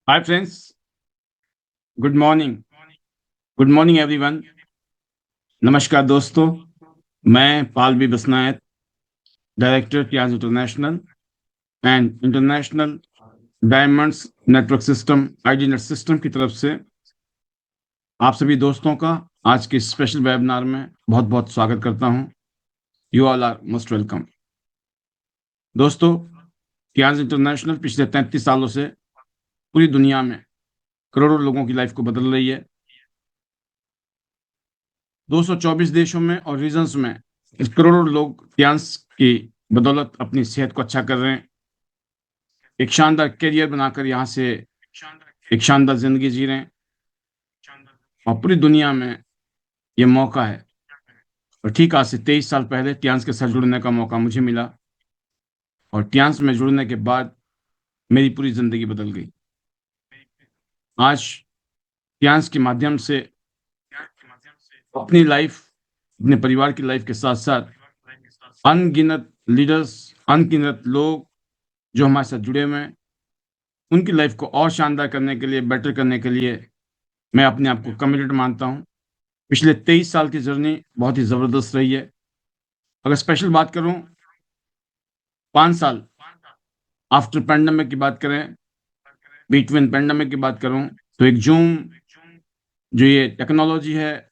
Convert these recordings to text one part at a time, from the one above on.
हाय friends, good morning. Good morning everyone. नमस्कार दोस्तों, मैं Pal B Basnyat, director Tiens international and international diamonds network system ID net system की तरफ से आप सभी दोस्तों का आज के स्पेशल वेबिनार में बहुत बहुत स्वागत करता हूं। You all are most welcome. दोस्तों, ट्याज इंटरनेशनल पिछले 33 सालों से पूरी दुनिया में करोड़ों लोगों की लाइफ को बदल रही है। 224 देशों में और रीजन्स में इस करोड़ों लोग ट्यान्स की बदौलत अपनी सेहत को अच्छा कर रहे हैं, एक शानदार करियर बनाकर यहाँ से एक शानदार जिंदगी जी रहे हैं। और पूरी दुनिया में ये मौका है। और ठीक आज से 23 साल पहले ट्यान्स के साथ जुड़ने का मौका मुझे मिला और ट्यान्स में जुड़ने के बाद मेरी पूरी जिंदगी बदल गई। आज ट्यान्स के माध्यम से अपनी लाइफ, अपने परिवार की लाइफ के साथ साथ अनगिनत लीडर्स, अनगिनत लोग जो हमारे साथ जुड़े हुए हैं, उनकी लाइफ को और शानदार करने के लिए, बेटर करने के लिए मैं अपने आप को कमिटेड मानता हूँ। पिछले 23 साल की जर्नी बहुत ही ज़बरदस्त रही है। अगर स्पेशल बात करूँ, 5 साल आफ्टर पैंडमिक की बात करें, बिटवीन पैंडमिक की बात करूँ, तो एक जूम जो ये टेक्नोलॉजी है,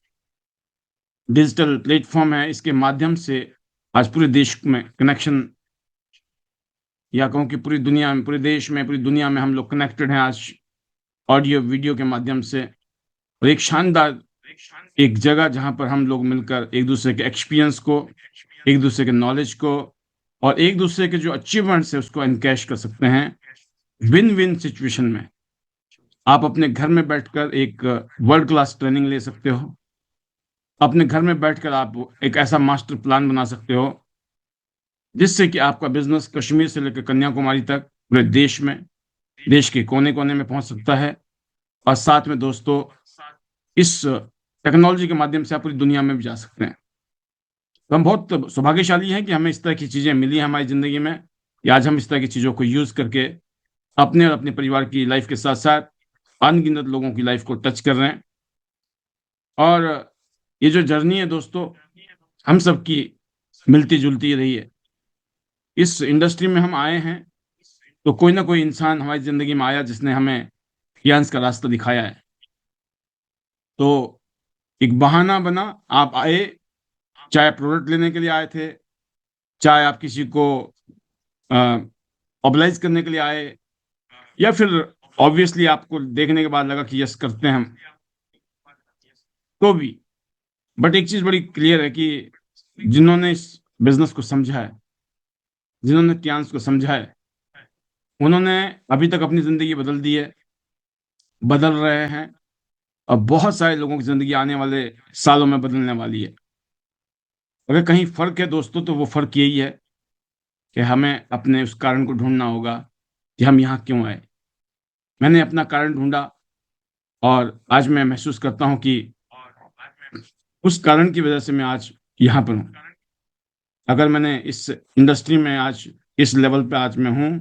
डिजिटल प्लेटफॉर्म है, इसके माध्यम से आज पूरे देश में कनेक्शन, या कहूँ कि पूरी दुनिया में, पूरे देश में, पूरी दुनिया में हम लोग कनेक्टेड हैं आज ऑडियो वीडियो के माध्यम से। और एक शानदार एक जगह जहाँ पर हम लोग मिलकर एक दूसरे के एक्सपीरियंस को, एक दूसरे के नॉलेज को और एक दूसरे के जो अचीवमेंट्स है उसको एनकैश कर सकते हैं। विन विन सिचुएशन में आप अपने घर में बैठकर एक वर्ल्ड क्लास ट्रेनिंग ले सकते हो। अपने घर में बैठकर आप एक ऐसा मास्टर प्लान बना सकते हो जिससे कि आपका बिजनेस कश्मीर से लेकर कन्याकुमारी तक पूरे देश में, देश के कोने कोने में पहुंच सकता है। और साथ में दोस्तों, इस टेक्नोलॉजी के माध्यम से आप पूरी दुनिया में भी जा सकते हैं। तो हम बहुत सौभाग्यशाली हैं कि हमें इस तरह की चीज़ें मिली हैं हमारी ज़िंदगी में, कि आज हम इस तरह की चीज़ों को यूज़ करके अपने और अपने परिवार की लाइफ के साथ साथ अनगिनत लोगों की लाइफ को टच कर रहे हैं। और ये जो जर्नी है दोस्तों, हम सबकी मिलती जुलती रही है। इस इंडस्ट्री में हम आए हैं तो कोई ना कोई इंसान हमारी ज़िंदगी में आया जिसने हमें ज्ञान का रास्ता दिखाया है। तो एक बहाना बना, आप आए, चाहे प्रोडक्ट लेने के लिए आए थे, चाहे आप किसी को ऑब्लाइज करने के लिए आए, या फिर ऑब्वियसली आपको देखने के बाद लगा कि यस करते हैं हम, तो भी। बट एक चीज बड़ी क्लियर है कि जिन्होंने इस बिजनेस को समझा है, जिन्होंने ट्यांस को समझा है, उन्होंने अभी तक अपनी जिंदगी बदल दी है, बदल रहे हैं। और बहुत सारे लोगों की जिंदगी आने वाले सालों में बदलने वाली है। अगर कहीं फर्क है दोस्तों, तो वो फर्क यही है कि हमें अपने उस कारण को ढूंढना होगा कि हम यहाँ क्यों आए। मैंने अपना कारण ढूंढा और आज मैं महसूस करता हूँ कि उस कारण की वजह से मैं आज यहाँ पर हूँ। अगर मैंने इस इंडस्ट्री में आज इस लेवल पे आज मैं हूँ,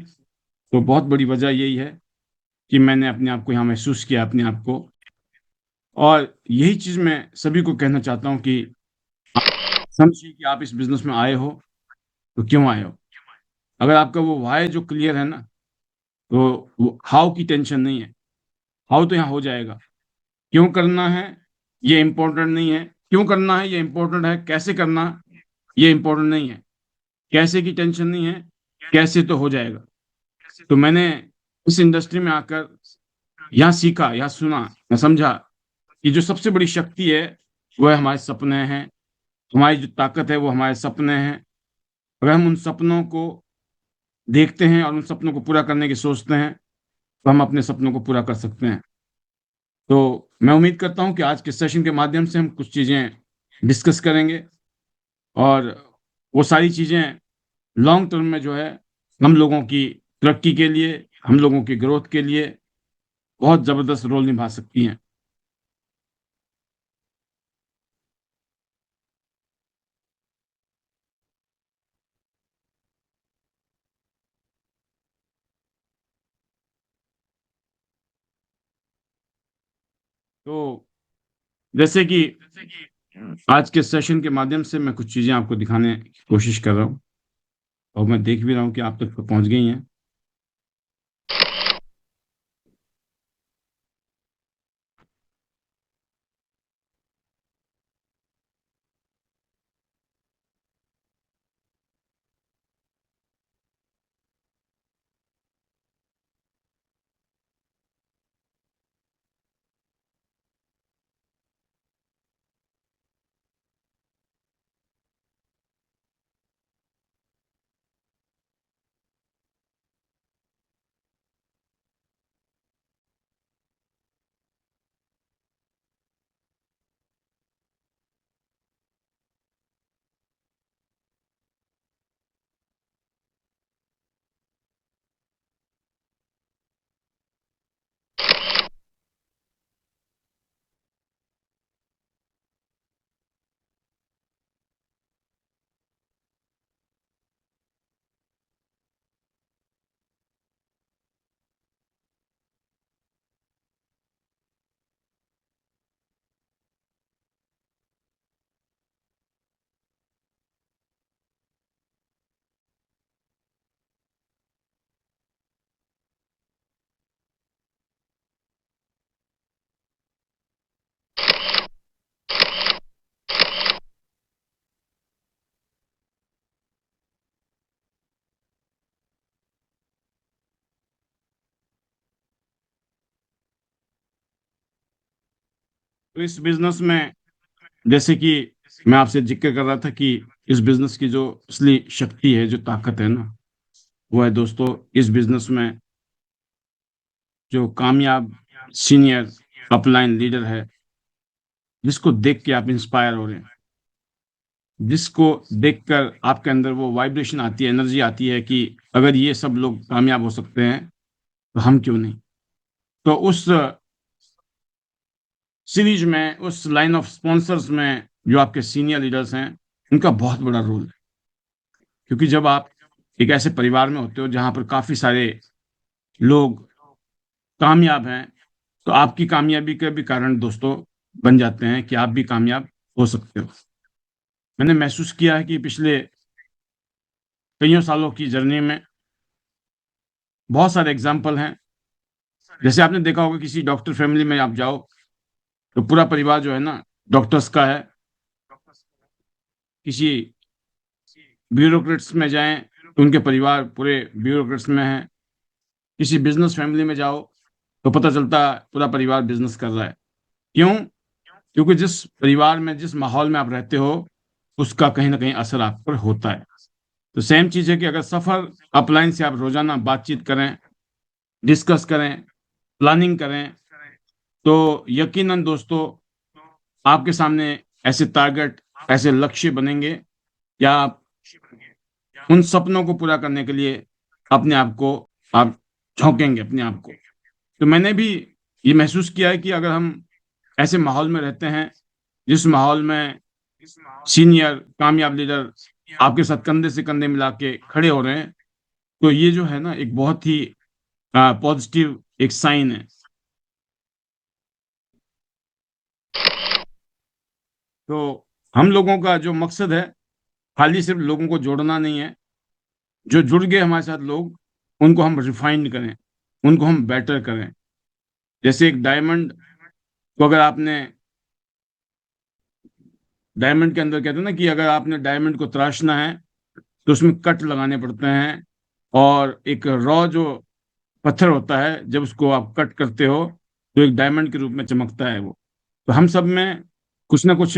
तो बहुत बड़ी वजह यही है कि मैंने अपने आप को यहाँ महसूस किया, अपने आप को। और यही चीज़ मैं सभी को कहना चाहता हूँ कि समझिए कि आप इस बिजनेस में आए हो तो क्यों आए हो। अगर आपका वो वाई जो क्लियर है ना, तो वो हाउ की टेंशन नहीं है। हाउ तो यहाँ हो जाएगा। क्यों करना है ये इम्पोर्टेंट नहीं है, क्यों करना है ये इम्पोर्टेंट है, कैसे करना ये इम्पोर्टेंट नहीं है। कैसे की टेंशन नहीं है, कैसे तो हो जाएगा। तो मैंने इस इंडस्ट्री में आकर यहाँ सीखा, यहाँ सुना, मैं समझा कि जो सबसे बड़ी शक्ति है वो है हमारे सपने हैं। हमारी जो ताकत है वो हमारे सपने हैं। अगर हम उन सपनों को देखते हैं और उन सपनों को पूरा करने की सोचते हैं, तो हम अपने सपनों को पूरा कर सकते हैं। तो मैं उम्मीद करता हूँ कि आज के सेशन के माध्यम से हम कुछ चीज़ें डिस्कस करेंगे और वो सारी चीज़ें लॉन्ग टर्म में जो है हम लोगों की तरक्की के लिए, हम लोगों की ग्रोथ के लिए बहुत ज़बरदस्त रोल निभा सकती हैं। तो जैसे कि आज के सेशन के माध्यम से मैं कुछ चीजें आपको दिखाने की कोशिश कर रहा हूँ, और मैं देख भी रहा हूँ कि आप तक पहुंच गई हैं। तो इस बिजनेस में, जैसे कि मैं आपसे जिक्र कर रहा था कि इस बिजनेस की जो असली शक्ति है, जो ताकत है ना, वो है दोस्तों इस बिजनेस में जो कामयाब सीनियर अपलाइन लीडर है, जिसको देख के आप इंस्पायर हो रहे हैं, जिसको देखकर आपके अंदर वो वाइब्रेशन आती है, एनर्जी आती है कि अगर ये सब लोग कामयाब हो सकते हैं तो हम क्यों नहीं। तो उस सीरीज में, उस लाइन ऑफ स्पॉन्सर्स में जो आपके सीनियर लीडर्स हैं, उनका बहुत बड़ा रोल है। क्योंकि जब आप एक ऐसे परिवार में होते हो जहां पर काफी सारे लोग कामयाब हैं, तो आपकी कामयाबी के भी कारण दोस्तों बन जाते हैं कि आप भी कामयाब हो सकते हो। मैंने महसूस किया है कि पिछले कईयों सालों की जर्नी में बहुत सारे एग्जाम्पल हैं। जैसे आपने देखा होगा, किसी डॉक्टर फैमिली में आप जाओ तो पूरा परिवार जो है ना, डॉक्टर्स का है। किसी ब्यूरोक्रेट्स में जाएं तो उनके परिवार पूरे ब्यूरोक्रेट्स में है। किसी बिजनेस फैमिली में जाओ तो पता चलता है पूरा परिवार बिजनेस कर रहा है। क्यों? क्योंकि जिस परिवार में, जिस माहौल में आप रहते हो, उसका कहीं ना कहीं असर आप पर होता है। तो सेम चीज है कि अगर सफर अपलाइन से आप रोजाना बातचीत करें, डिस्कस करें, प्लानिंग करें, तो यकीनन दोस्तों आपके सामने ऐसे टारगेट, ऐसे लक्ष्य बनेंगे, या आप उन सपनों को पूरा करने के लिए अपने आप को, आप झोंकेंगे अपने आप को। तो मैंने भी ये महसूस किया है कि अगर हम ऐसे माहौल में रहते हैं, जिस माहौल में सीनियर कामयाब लीडर आपके साथ कंधे से कंधे मिला के खड़े हो रहे हैं, तो ये जो है ना, एक बहुत ही पॉजिटिव एक साइन है। तो हम लोगों का जो मकसद है, खाली सिर्फ लोगों को जोड़ना नहीं है। जो जुड़ गए हमारे साथ लोग, उनको हम रिफाइंड करें, उनको हम बेटर करें। जैसे एक डायमंड को अगर आपने, डायमंड के अंदर कहते हैं ना कि अगर आपने डायमंड को तराशना है तो उसमें कट लगाने पड़ते हैं, और एक रॉ जो पत्थर होता है, जब उसको आप कट करते हो तो एक डायमंड के रूप में चमकता है वो। तो हम सब में कुछ ना कुछ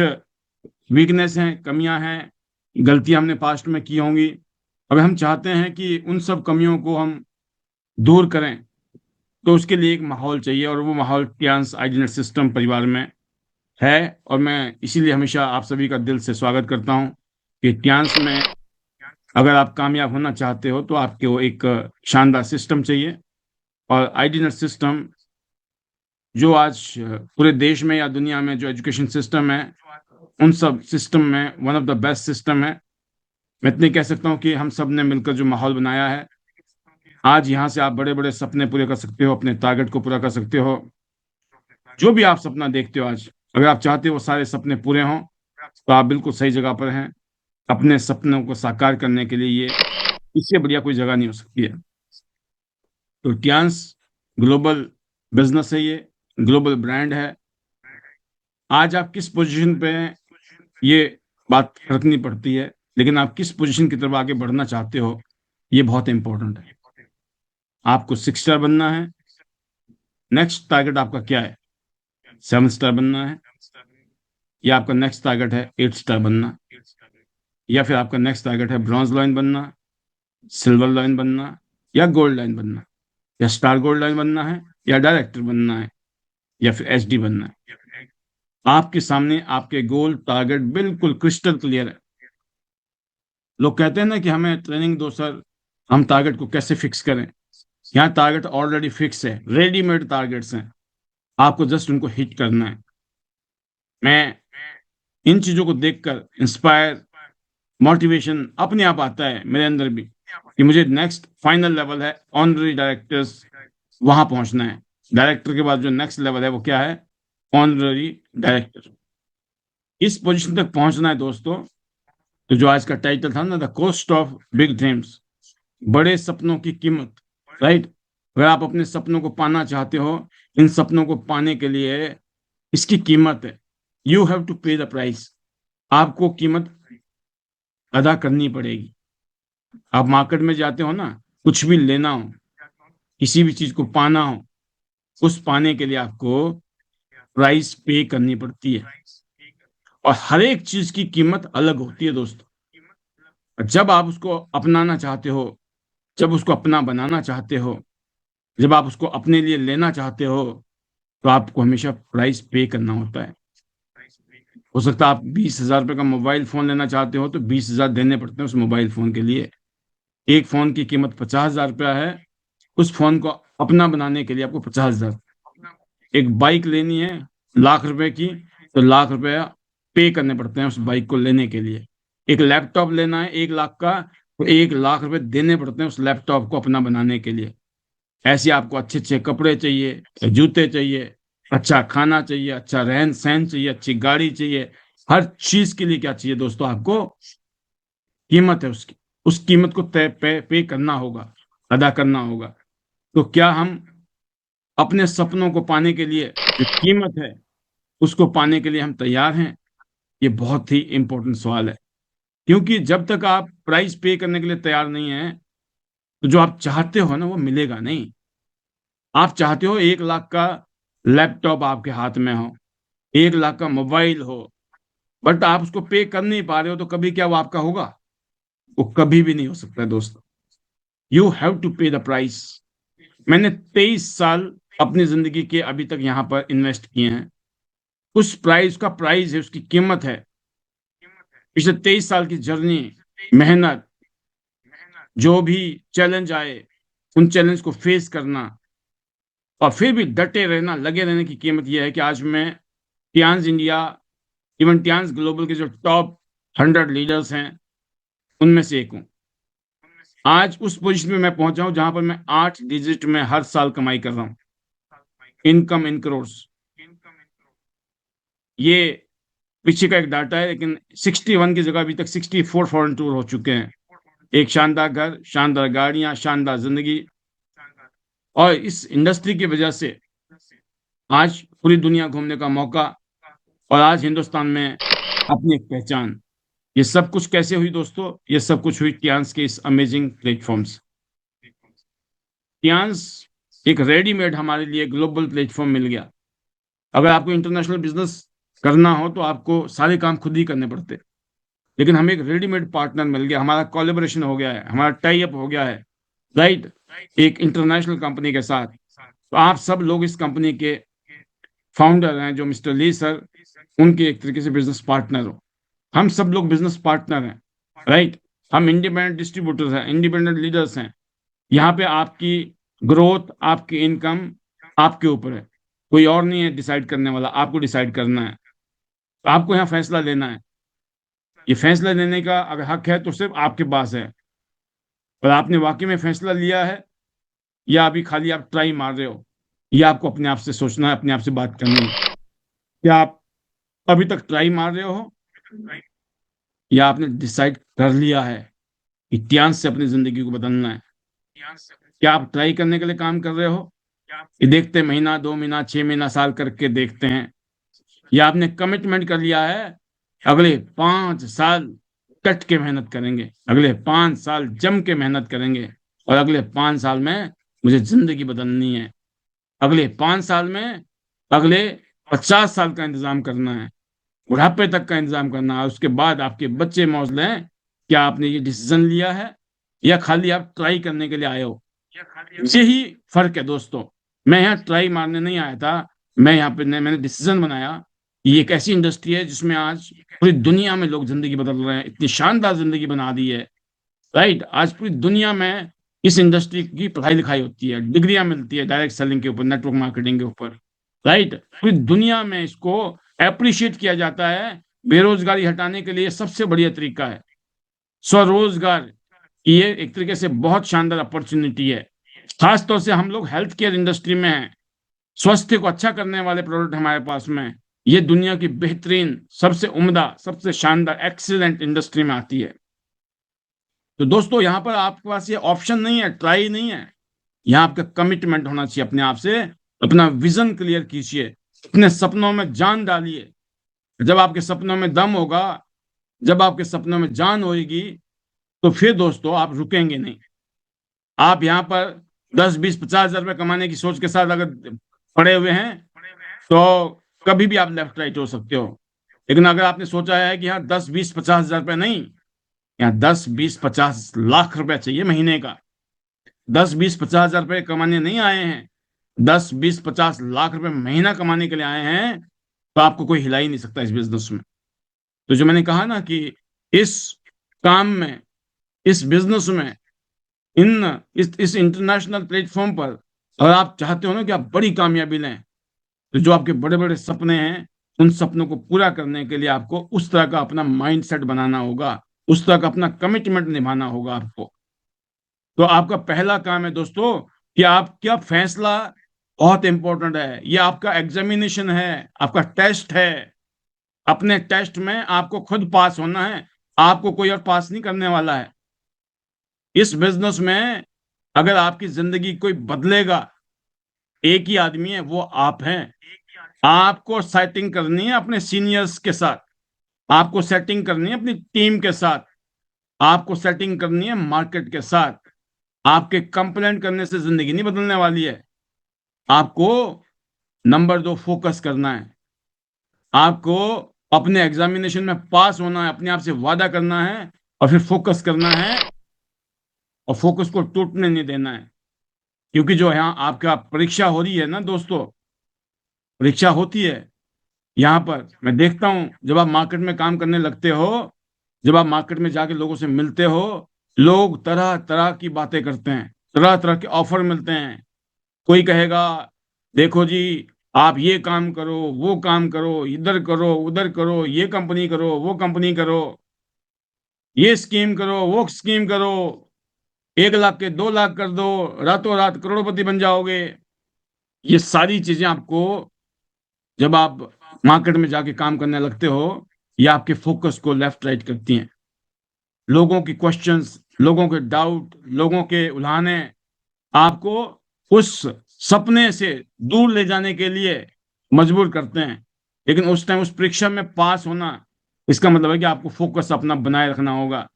वीकनेस हैं, कमियां हैं, गलतियां हमने पास्ट में की होंगी। अगर हम चाहते हैं कि उन सब कमियों को हम दूर करें, तो उसके लिए एक माहौल चाहिए, और वो माहौल ट्रांस आइडेंटिटी सिस्टम परिवार में है। और मैं इसीलिए हमेशा आप सभी का दिल से स्वागत करता हूं कि ट्रांस में अगर आप कामयाब होना चाहते हो तो आपको एक शानदार सिस्टम चाहिए। और आइडेंटिटी सिस्टम जो आज पूरे देश में या दुनिया में जो एजुकेशन सिस्टम है, उन सब सिस्टम में one of the best system है। मैं इतने कह सकता हूँ कि हम सब ने मिलकर जो माहौल बनाया है, आज यहाँ से आप बड़े बड़े सपने पूरे कर सकते हो, अपने टारगेट को पूरा कर सकते हो। जो भी आप सपना देखते हो आज, अगर आप चाहते हो वो सारे सपने पूरे हों, तो आप बिल्कुल सही जगह पर हैं। अपने सपनों को साकार करने के लिए ये इससे बढ़िया कोई जगह नहीं हो सकती है। तो टियांस ग्लोबल बिजनेस है, ये ग्लोबल ब्रांड है। आज आप किस पोजीशन पे हैं ये बात रखनी पड़ती है, लेकिन आप किस पोजीशन की तरफ आगे बढ़ना चाहते हो ये बहुत इंपॉर्टेंट है। आपको 6 स्टार बनना है, नेक्स्ट टारगेट आपका क्या है? 7 स्टार बनना है, या आपका नेक्स्ट टारगेट है 8 स्टार बनना, या फिर आपका नेक्स्ट टारगेट है ब्रॉन्ज लाइन बनना, सिल्वर लाइन बनना, या गोल्ड लाइन बनना, या स्टार गोल्ड लाइन बनना है, या डायरेक्टर बनना है, या फिर एचडी बनना है। आपके सामने आपके गोल टारगेट बिल्कुल क्रिस्टल क्लियर है। लोग कहते हैं ना कि हमें ट्रेनिंग दो सर, हम टारगेट को कैसे फिक्स करें। यहाँ टारगेट ऑलरेडी फिक्स है, रेडीमेड टारगेट्स हैं, आपको जस्ट उनको हिट करना है। मैं इन चीजों को देखकर इंस्पायर, मोटिवेशन अपने आप आता है मेरे अंदर भी कि मुझे नेक्स्ट फाइनल लेवल है ऑनररी डायरेक्टर्स, वहां पहुंचना है। डायरेक्टर के बाद जो नेक्स्ट लेवल है वो क्या है? Honorary director. इस पोजीशन तक पहुंचना है दोस्तों। तो जो आज का टाइटल था ना, the cost of big dreams, बड़े सपनों की कीमत, राइट। अगर आप अपने सपनों को पाना चाहते हो, इन सपनों को पाने के लिए इसकी कीमत है। यू हैव टू पे द प्राइस। आपको कीमत अदा करनी पड़ेगी। आप मार्केट में जाते हो ना, कुछ भी लेना हो, किसी भी चीज को पाना हो, उस पाने के लिए आपको प्राइस पे करनी पड़ती है। और हर एक चीज की कीमत अलग होती है दोस्तों। और जब आप उसको अपनाना चाहते हो, जब उसको अपना बनाना चाहते हो, जब आप उसको अपने लिए लेना चाहते हो, तो आपको हमेशा प्राइस पे करना होता है। हो सकता है आप 20,000 रुपये का मोबाइल फोन लेना चाहते हो, तो 20,000 देने पड़ते हैं उस मोबाइल फोन के लिए। एक फोन की कीमत 50,000 रुपया है, उस फोन को अपना बनाने के लिए आपको 50,000। एक बाइक लेनी है लाख रुपए की, तो लाख रुपया पे करने पड़ते हैं उस बाइक को लेने के लिए। एक लैपटॉप लेना है 1 लाख का, तो 1 लाख रुपए देने पड़ते हैं उस लैपटॉप को अपना बनाने के लिए। ऐसे आपको अच्छे अच्छे कपड़े चाहिए, जूते चाहिए, अच्छा खाना चाहिए, अच्छा रहन सहन चाहिए, अच्छी गाड़ी चाहिए। हर चीज के लिए क्या चाहिए दोस्तों? आपको कीमत है उसकी। उस कीमत को तय पे करना होगा, अदा करना होगा। तो क्या हम अपने सपनों को पाने के लिए जो कीमत है, उसको पाने के लिए हम तैयार हैं? ये बहुत ही इंपॉर्टेंट सवाल है। क्योंकि जब तक आप प्राइस पे करने के लिए तैयार नहीं है, तो जो आप चाहते हो ना वो मिलेगा नहीं। आप चाहते हो 1 लाख का लैपटॉप आपके हाथ में हो, 1 लाख का मोबाइल हो, बट आप उसको पे कर नहीं पा रहे हो, तो कभी क्या वो आपका होगा? वो कभी भी नहीं हो सकता दोस्तों। यू हैव टू पे द प्राइस। मैंने 23 साल अपनी जिंदगी के अभी तक यहाँ पर इन्वेस्ट किए हैं। उस प्राइस का प्राइस है, उसकी कीमत है। पिछले 23 साल की जर्नी, मेहनत, जो भी चैलेंज आए, उन चैलेंज को फेस करना, और फिर भी डटे रहना, लगे रहने की कीमत यह है कि आज मैं Tiens India, even Tiens global के जो टॉप 100 लीडर्स हैं उनमें से एक हूँ। आज उस पोजीशन में मैं पहुंचा हूं जहां पर मैं 8 डिजिट में हर साल कमाई कर रहा हूं, इनकम इन करोड़। ये पीछे का एक डाटा है, लेकिन 61 की जगह अभी तक 64 फॉरेन टूर हो चुके हैं। एक शानदार घर, शानदार गाड़ियां, शानदार जिंदगी। और इस इंडस्ट्री की वजह से आज पूरी दुनिया घूमने का मौका, और आज हिंदुस्तान में अपनी एक पहचान। ये सब कुछ कैसे हुई दोस्तों? ये सब कुछ हुई टियांस के इस अमेजिंग प्लेटफॉर्म से। टियांस एक रेडीमेड हमारे लिए ग्लोबल प्लेटफॉर्म मिल गया। अगर आपको इंटरनेशनल बिजनेस करना हो तो आपको सारे काम खुद ही करने पड़ते, लेकिन हमें एक रेडीमेड पार्टनर मिल गया, हमारा कोलेबोरेशन हो गया है, हमारा टाई अप हो गया है, राइट, एक इंटरनेशनल कंपनी के साथ। तो आप सब लोग इस कंपनी के फाउंडर हैं, जो मिस्टर ली सर, उनके एक तरीके से बिजनेस पार्टनर हो। हम सब लोग बिजनेस पार्टनर हैं, राइट। हम इंडिपेंडेंट डिस्ट्रीब्यूटर्स हैं, इंडिपेंडेंट लीडर्स हैं। यहाँ पे आपकी ग्रोथ, आपकी इनकम आपके ऊपर है, कोई और नहीं है डिसाइड करने वाला, आपको डिसाइड करना है। तो आपको यहाँ फैसला लेना है। ये फैसला लेने का अगर हक है तो सिर्फ आपके पास है। पर आपने वाकई में फैसला लिया है, या अभी खाली आप ट्राई मार रहे हो? ये आपको अपने आप से सोचना है, अपने आप से बात करनी है। क्या आप अभी तक ट्राई मार रहे हो, या आपने डिसाइड कर लिया है कि ध्यान से अपनी जिंदगी को बदलना है? क्या आप ट्राई करने के लिए काम कर रहे हो, कि देखते महीना 2 महीना 6 महीना साल करके देखते हैं, या आपने कमिटमेंट कर लिया है अगले 5 साल कट के मेहनत करेंगे, अगले 5 साल जम के मेहनत करेंगे, और अगले 5 साल में मुझे जिंदगी बदलनी है, अगले 5 साल में अगले 50 साल का इंतजाम करना है, बुढ़ापे तक का इंतजाम करना है, उसके बाद आपके बच्चे मौज लें? क्या आपने ये डिसीजन लिया है, या खाली आप ट्राई करने के लिए आए हो? यही फर्क है दोस्तों। मैं यहाँ ट्राई मारने नहीं आया था, मैं यहाँ पे मैंने डिसीजन बनाया। ये एक ऐसी इंडस्ट्री है जिसमें आज पूरी दुनिया में लोग जिंदगी बदल रहे हैं, इतनी शानदार जिंदगी बना दी है। राइट, आज पूरी दुनिया में इस इंडस्ट्री की पढ़ाई लिखाई होती है, डिग्रियां मिलती है डायरेक्ट सेलिंग के ऊपर, नेटवर्क मार्केटिंग के ऊपर। राइट, पूरी दुनिया में इसको अप्रिशिएट किया जाता है। बेरोजगारी हटाने के लिए सबसे बढ़िया तरीका है स्वरोजगार। ये एक तरीके से बहुत शानदार अपॉर्चुनिटी है। खासतौर से हम लोग हेल्थ केयर इंडस्ट्री में हैं, स्वास्थ्य को अच्छा करने वाले प्रोडक्ट हमारे पास में। ये दुनिया की बेहतरीन, सबसे उम्दा, सबसे शानदार, एक्सीलेंट इंडस्ट्री में आती है। तो दोस्तों, यहाँ पर आपके पास ये ऑप्शन नहीं है, ट्राई नहीं है, यहाँ आपका कमिटमेंट होना चाहिए अपने आप से। अपना विजन क्लियर कीजिए, अपने सपनों में जान डालिए। जब आपके सपनों में दम होगा, जब आपके सपनों में जान होगी, तो फिर दोस्तों आप रुकेंगे नहीं। आप यहाँ पर 10 20 50 हजार रुपये कमाने की सोच के साथ अगर पड़े हुए हैं, तो कभी भी आप लेफ्ट राइट हो सकते हो। लेकिन अगर आपने सोचा है कि यहाँ 10 20 50 हजार रुपये नहीं, यहाँ 10 20 50 लाख रुपया चाहिए महीने का, 10 20 50 हजार रुपये कमाने नहीं आए हैं, 10 20 50 लाख रुपए महीना कमाने के लिए आए हैं, तो आपको कोई हिला ही नहीं सकता इस बिजनेस में। तो जो मैंने कहा ना कि इस काम में, इस बिजनेस में, इस इंटरनेशनल प्लेटफॉर्म पर अगर आप चाहते हो ना कि आप बड़ी कामयाबी लें, तो जो आपके बड़े बड़े सपने हैं, उन सपनों को पूरा करने के लिए आपको उस तरह का अपना माइंडसेट बनाना होगा, उस तरह का अपना कमिटमेंट निभाना होगा आपको। तो आपका पहला काम है दोस्तों कि आपका फैसला बहुत इंपॉर्टेंट है। ये आपका एग्जामिनेशन है, आपका टेस्ट है। अपने टेस्ट में आपको खुद पास होना है, आपको कोई और पास नहीं करने वाला है। इस बिजनेस में अगर आपकी जिंदगी कोई बदलेगा, एक ही आदमी है, वो आप हैं। आपको सेटिंग करनी है अपने सीनियर्स के साथ, आपको सेटिंग करनी है अपनी टीम के साथ, आपको सेटिंग करनी है मार्केट के साथ। आपके कंप्लेंट करने से जिंदगी नहीं बदलने वाली है। आपको नंबर 2 फोकस करना है, आपको अपने एग्जामिनेशन में पास होना है, अपने आप से वादा करना है, और फिर फोकस करना है, और फोकस को टूटने नहीं देना है। क्योंकि जो यहाँ आपका परीक्षा हो रही है ना दोस्तों, परीक्षा होती है यहाँ पर। मैं देखता हूँ जब आप मार्केट में काम करने लगते हो, जब आप मार्केट में जाके लोगों से मिलते हो, लोग तरह तरह की बातें करते हैं, तरह तरह के ऑफर मिलते हैं। कोई कहेगा देखो जी, आप ये काम करो, वो काम करो, इधर करो, उधर करो, ये कंपनी करो, वो कंपनी करो, ये स्कीम करो, वो स्कीम करो, 1 लाख के 2 लाख कर दो, रातों रात करोड़पति बन जाओगे। ये सारी चीजें आपको, जब आप मार्केट में जाके काम करने लगते हो, ये आपके फोकस को लेफ्ट राइट करती हैं। लोगों की क्वेश्चंस, लोगों के डाउट, लोगों के उल्हाने आपको उस सपने से दूर ले जाने के लिए मजबूर करते हैं। लेकिन उस टाइम उस परीक्षा में पास होना, इसका मतलब है कि आपको फोकस अपना बनाए रखना होगा।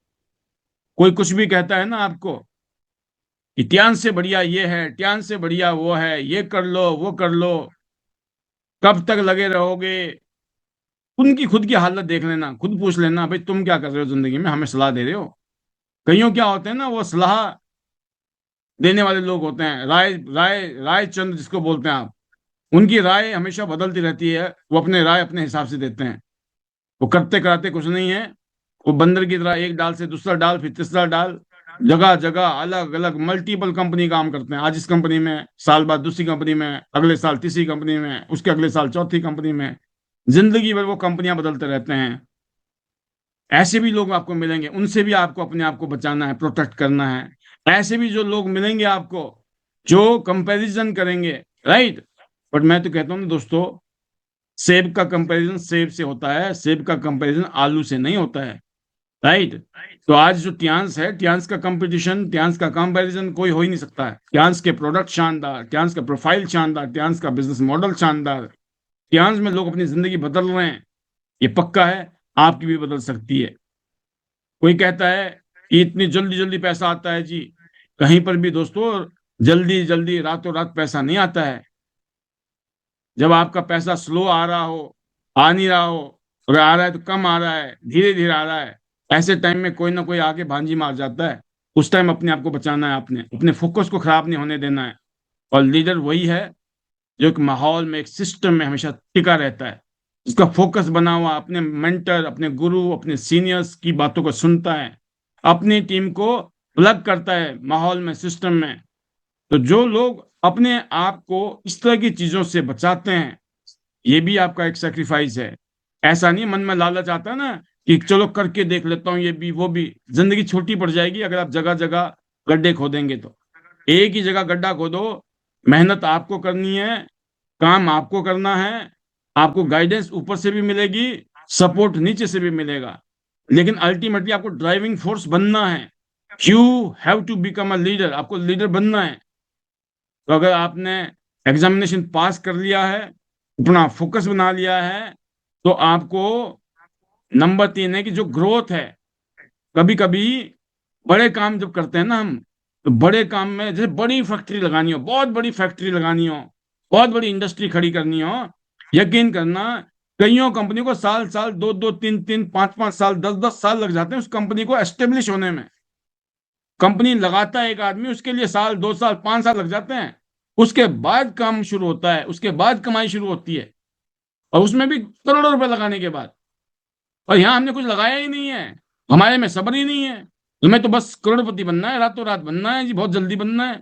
कोई कुछ भी कहता है ना आपको कि ट्यान से बढ़िया ये है, ट्यान से बढ़िया वो है, ये कर लो, वो कर लो, कब तक लगे रहोगे? उनकी खुद की हालत देख लेना, खुद पूछ लेना, भाई तुम क्या कर रहे हो जिंदगी में, हमें सलाह दे रहे हो? कईयों क्या होते हैं ना, वो सलाह देने वाले लोग होते हैं, राय राय राय चंद जिसको बोलते हैं आप, उनकी राय हमेशा बदलती रहती है। वो अपने राय अपने हिसाब से देते हैं, वो करते कराते कुछ नहीं है। वो बंदर की तरह एक डाल से दूसरा डाल, फिर तीसरा डाल, जगह जगह अलग अलग मल्टीपल कंपनी काम करते हैं। आज इस कंपनी में, साल बाद दूसरी कंपनी में, अगले साल तीसरी कंपनी में, उसके अगले साल चौथी कंपनी में। जिंदगी भर वो कंपनियां बदलते रहते हैं। ऐसे भी लोग आपको मिलेंगे, उनसे भी आपको अपने आप को बचाना है, प्रोटेक्ट करना है। ऐसे भी जो लोग मिलेंगे आपको, जो कंपैरिजन करेंगे, राइट, बट मैं तो कहता हूँ ना दोस्तों, सेब का कंपैरिजन सेब से होता है, सेब का कंपैरिजन आलू से नहीं होता है। राइट। तो आज जो टियांस है, टियांस का कंपटीशन, टियांस का कंपैरिजन कोई हो ही नहीं सकता है। टियांस के प्रोडक्ट शानदार, टियांस का प्रोफाइल शानदार, टियांस का बिजनेस मॉडल शानदार, टियांस में लोग अपनी जिंदगी बदल रहे हैं। ये पक्का है, आपकी भी बदल सकती है। कोई कहता है कि इतनी जल्दी जल्दी पैसा आता है जी, कहीं पर भी दोस्तों जल्दी जल्दी रातों रात पैसा नहीं आता है। जब आपका पैसा स्लो आ रहा हो, आ नहीं रहा हो, और आ रहा है तो कम आ रहा है, धीरे धीरे आ रहा है, ऐसे टाइम में कोई ना कोई आके भांजी मार जाता है। उस टाइम अपने आप को बचाना है, आपने अपने फोकस को खराब नहीं होने देना है। और लीडर वही है जो एक माहौल में, एक सिस्टम में हमेशा टिका रहता है, उसका फोकस बना हुआ, अपने मेंटर, अपने गुरु, अपने सीनियर्स की बातों को सुनता है, अपनी टीम को प्लग करता है माहौल में, सिस्टम में। तो जो लोग अपने आप को इस तरह की चीजों से बचाते हैं, ये भी आपका एक सेक्रीफाइस है। ऐसा नहीं मन में लालच आता है ना कि चलो करके देख लेता हूँ, ये भी वो भी। जिंदगी छोटी पड़ जाएगी अगर आप जगह जगह गड्ढे खोदेंगे तो। एक ही जगह गड्ढा खोदो, मेहनत आपको करनी है, काम आपको करना है, आपको गाइडेंस ऊपर से भी मिलेगी, सपोर्ट नीचे से भी मिलेगा, लेकिन अल्टीमेटली आपको ड्राइविंग फोर्स बनना है। You have to become a leader, आपको लीडर बनना है। तो अगर आपने एग्जामिनेशन पास कर लिया है, अपना फोकस बना लिया है, तो आपको नंबर 3 है कि जो ग्रोथ है, कभी कभी बड़े काम जब करते हैं ना हम, तो बड़े काम में जैसे बड़ी फैक्ट्री लगानी हो, बहुत बड़ी फैक्ट्री लगानी हो, बहुत बड़ी इंडस्ट्री खड़ी करनी हो, यकीन करना कईयों कंपनी को साल साल, दो दो तीन तीन पांच पांच साल, 10 10 साल लग जाते हैं उस कंपनी को एस्टेब्लिश होने में। कंपनी लगाता है एक आदमी, उसके लिए साल, 2 साल, 5 साल लग जाते हैं। उसके बाद काम शुरू होता है, उसके बाद कमाई शुरू होती है, और उसमें भी करोड़ों रुपए लगाने के बाद। और यहाँ हमने कुछ लगाया ही नहीं है, हमारे में सब्र ही नहीं है। तुम्हें तो बस करोड़पति बनना है, रातों रात बनना है जी, बहुत जल्दी बनना है।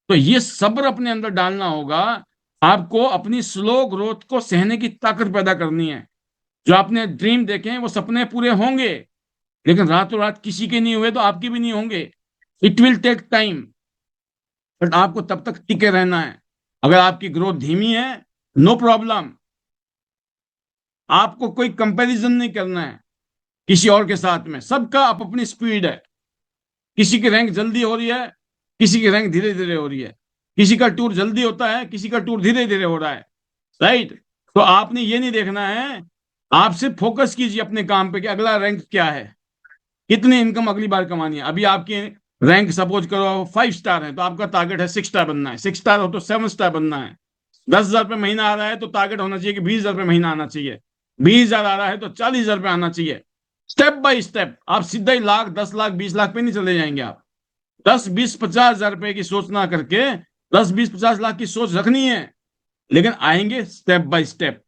तो ये सब्र अपने अंदर डालना होगा। आपको अपनी स्लो ग्रोथ को सहने की ताकत पैदा करनी है। जो आपने ड्रीम देखे हैं वो सपने पूरे होंगे, लेकिन रातों रात किसी के नहीं हुए तो आपके भी नहीं होंगे। It will take time, but आपको तब तक टिके रहना है। अगर आपकी ग्रोथ धीमी है, नो प्रॉब्लम, आपको कोई कंपैरिजन नहीं करना है किसी और के साथ में। सबका आप अपनी स्पीड है, किसी की रैंक जल्दी हो रही है, किसी की रैंक धीरे धीरे हो रही है, किसी का टूर जल्दी होता है, किसी का टूर धीरे धीरे हो रहा है। राइट। तो आपने ये नहीं देखना है, आप सिर्फ फोकस कीजिए अपने काम पे कि अगला रैंक क्या है, कितनी इनकम अगली बार कमानी है। अभी आपकी रैंक सपोज करो 5 स्टार है, तो आपका टारगेट है 6 स्टार बनना है। 6 स्टार हो तो 7 स्टार बनना है। 10,000 रुपये महीना आ रहा है तो टारगेट होना चाहिए कि 20,000 रुपये महीना आना चाहिए। 20,000 आ रहा है तो 40,000 रुपये आना चाहिए। स्टेप बाय स्टेप, आप सीधा ही लाख, 10 लाख, 20 लाख पे नहीं चले जाएंगे आप। 10 20 50 हजार रुपए की सोच ना करके 10 20 50 लाख की सोच रखनी है, लेकिन आएंगे स्टेप बाय स्टेप।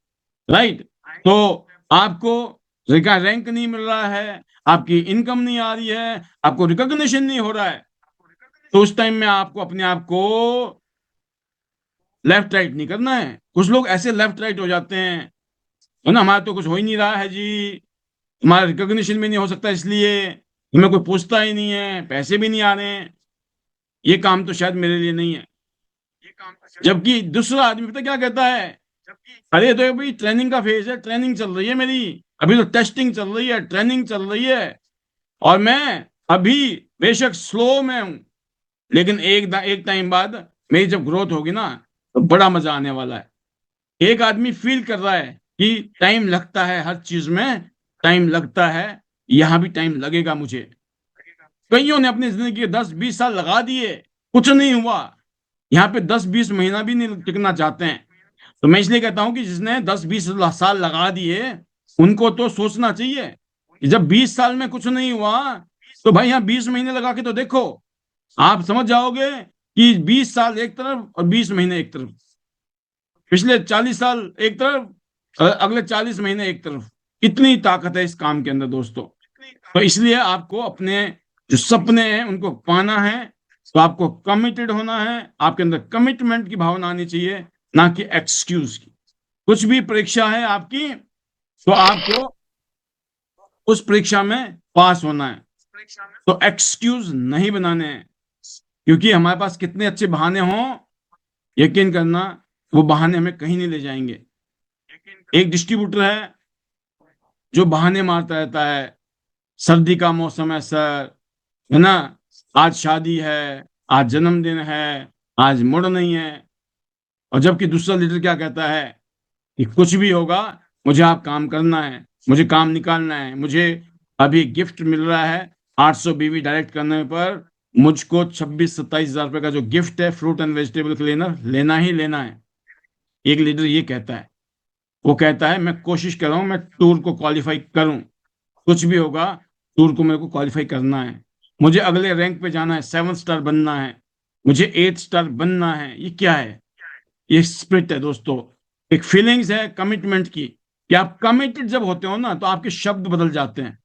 राइट। तो आपको रैंक नहीं मिल रहा है, आपकी इनकम नहीं आ रही है, आपको रिकॉग्निशन नहीं हो रहा है, तो उस टाइम में आपको अपने आप को लेफ्ट राइट नहीं करना है। कुछ लोग ऐसे लेफ्ट राइट हो जाते हैं, है ना, हमारा तो कुछ हो ही नहीं रहा है जी, हमारा रिकॉग्निशन भी नहीं हो सकता, इसलिए हमें कोई पूछता ही नहीं है, पैसे भी नहीं आ रहे हैं, ये काम तो शायद मेरे लिए नहीं है। जबकि दूसरा आदमी पता क्या कहता है, अरे तो भाई ट्रेनिंग का फेज है, ट्रेनिंग चल रही है मेरी, अभी तो टेस्टिंग चल रही है, ट्रेनिंग चल रही है, और मैं अभी बेशक स्लो में हूं, लेकिन एक टाइम बाद मेरी जब ग्रोथ होगी ना, तो बड़ा मजा आने वाला है। एक आदमी फील कर रहा है कि टाइम लगता है, हर चीज में टाइम लगता है, यहां भी टाइम लगेगा मुझे। कईयों ने अपनी जिंदगी के 10 20 साल लगा दिए, कुछ नहीं हुआ। यहाँ पे 10 20 महीना भी नहीं टिकना चाहते हैं। तो मैं इसलिए कहता हूं कि जिसने 10 20 साल लगा दिए, उनको तो सोचना चाहिए कि जब 20 साल में कुछ नहीं हुआ, तो भाई यहाँ 20 महीने लगा के तो देखो, आप समझ जाओगे कि 20 साल एक तरफ और 20 महीने एक तरफ, पिछले 40 साल एक तरफ, अगले 40 महीने एक तरफ। इतनी ताकत है इस काम के अंदर दोस्तों। तो इसलिए आपको अपने जो सपने हैं उनको पाना है, तो आपको कमिटेड होना है, आपके अंदर कमिटमेंट की भावना आनी चाहिए, ना कि एक्सक्यूज की। कुछ भी परीक्षा है आपकी, तो आपको उस परीक्षा में पास होना है, तो एक्सक्यूज नहीं बनाने हैं। क्योंकि हमारे पास कितने अच्छे बहाने हों, यकीन करना वो बहाने हमें कहीं नहीं ले जाएंगे। एक डिस्ट्रीब्यूटर है जो बहाने मारता रहता है, सर्दी का मौसम है सर, है ना, आज शादी है, आज जन्मदिन है, आज मूड नहीं है। और जबकि दूसरा लीडर क्या कहता है कि कुछ भी होगा, मुझे आप काम करना है, मुझे काम निकालना है, मुझे अभी गिफ्ट मिल रहा है 800 बीवी डायरेक्ट करने पर, मुझको 26-27 हजार रुपए का जो गिफ्ट है फ्रूट एंड वेजिटेबल क्लीनर लेना ही लेना है। एक लीडर ये कहता है। वो कहता है मैं कोशिश कर रहा हूं मैं टूर को क्वालिफाई करूं, कुछ भी होगा टूर को मेरे को क्वालिफाई करना है, मुझे अगले रैंक पे जाना है, 7 स्टार बनना है, मुझे 8 स्टार बनना है। ये क्या है? ये स्पिरिट है दोस्तों। एक फीलिंग्स है कमिटमेंट की, कि आप कमिटेड जब होते हो ना तो आपके शब्द बदल जाते हैं।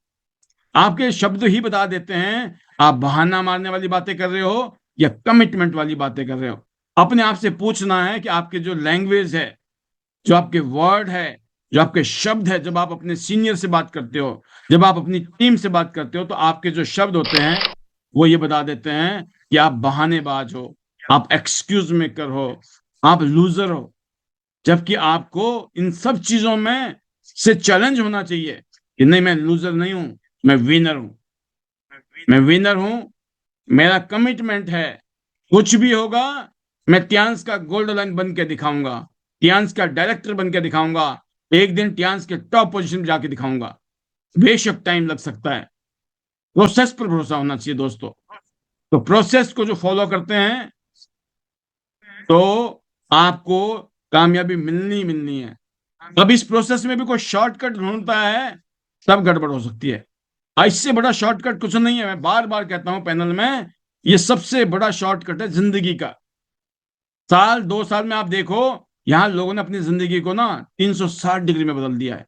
आपके शब्द ही बता देते हैं आप बहाना मारने वाली बातें कर रहे हो या कमिटमेंट वाली बातें कर रहे हो। अपने आप से पूछना है कि आपके जो लैंग्वेज है, जो आपके वर्ड है, जो आपके शब्द है, जब आप अपने सीनियर से बात करते हो, जब आप अपनी टीम से बात करते हो, तो आपके जो शब्द होते हैं वो ये बता देते हैं कि आप बहानेबाज हो, आप एक्सक्यूज मेकर हो, आप लूजर हो। जबकि आपको इन सब चीजों में से चैलेंज होना चाहिए कि नहीं, मैं लूजर नहीं हूं, मैं विनर हूं, मैं विनर हूं। मेरा कमिटमेंट है, कुछ भी होगा मैं टियांस का गोल्ड लाइन बन के दिखाऊंगा, टियांस का डायरेक्टर बन के दिखाऊंगा, एक दिन टियांस के टॉप पोजीशन में जाके दिखाऊंगा। बेशक टाइम लग सकता है, प्रोसेस पर भरोसा होना चाहिए दोस्तों। तो प्रोसेस को जो फॉलो करते हैं तो आपको कामयाबी मिलनी मिलनी है। अब इस प्रोसेस में भी कोई शॉर्टकट ढूंढता है तब गड़बड़ हो सकती है। इससे बड़ा शॉर्टकट कुछ नहीं है। मैं बार बार कहता हूं पैनल में, ये सबसे बड़ा शॉर्टकट है जिंदगी का। 1-2 साल में आप देखो, यहां लोगों ने अपनी जिंदगी को ना 360 डिग्री में बदल दिया है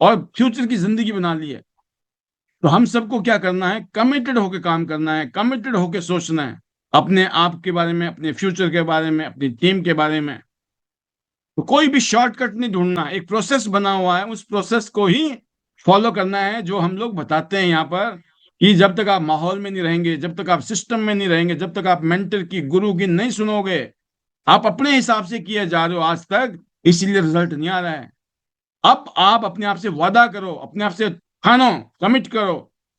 और फ्यूचर की जिंदगी बना ली है। तो हम सबको क्या करना है? कमिटेड होकर काम करना है, कमिटेड होकर सोचना है अपने आप के बारे में, अपने फ्यूचर के बारे में, अपनी टीम के बारे में। तो कोई भी शॉर्टकट नहीं ढूंढना, एक प्रोसेस बना हुआ है, उस प्रोसेस को ही फॉलो करना है जो हम लोग बताते हैं यहाँ पर। कि जब तक आप माहौल में नहीं रहेंगे, जब तक आप सिस्टम में नहीं रहेंगे, जब तक आप मेंटर की, गुरु की नहीं सुनोगे, आप अपने हिसाब से किए जा रहे हो आज तक, इसीलिए रिजल्ट नहीं आ रहा है। अब आप अपने आप से वादा करो, अपने आप से ठानो, कमिट करो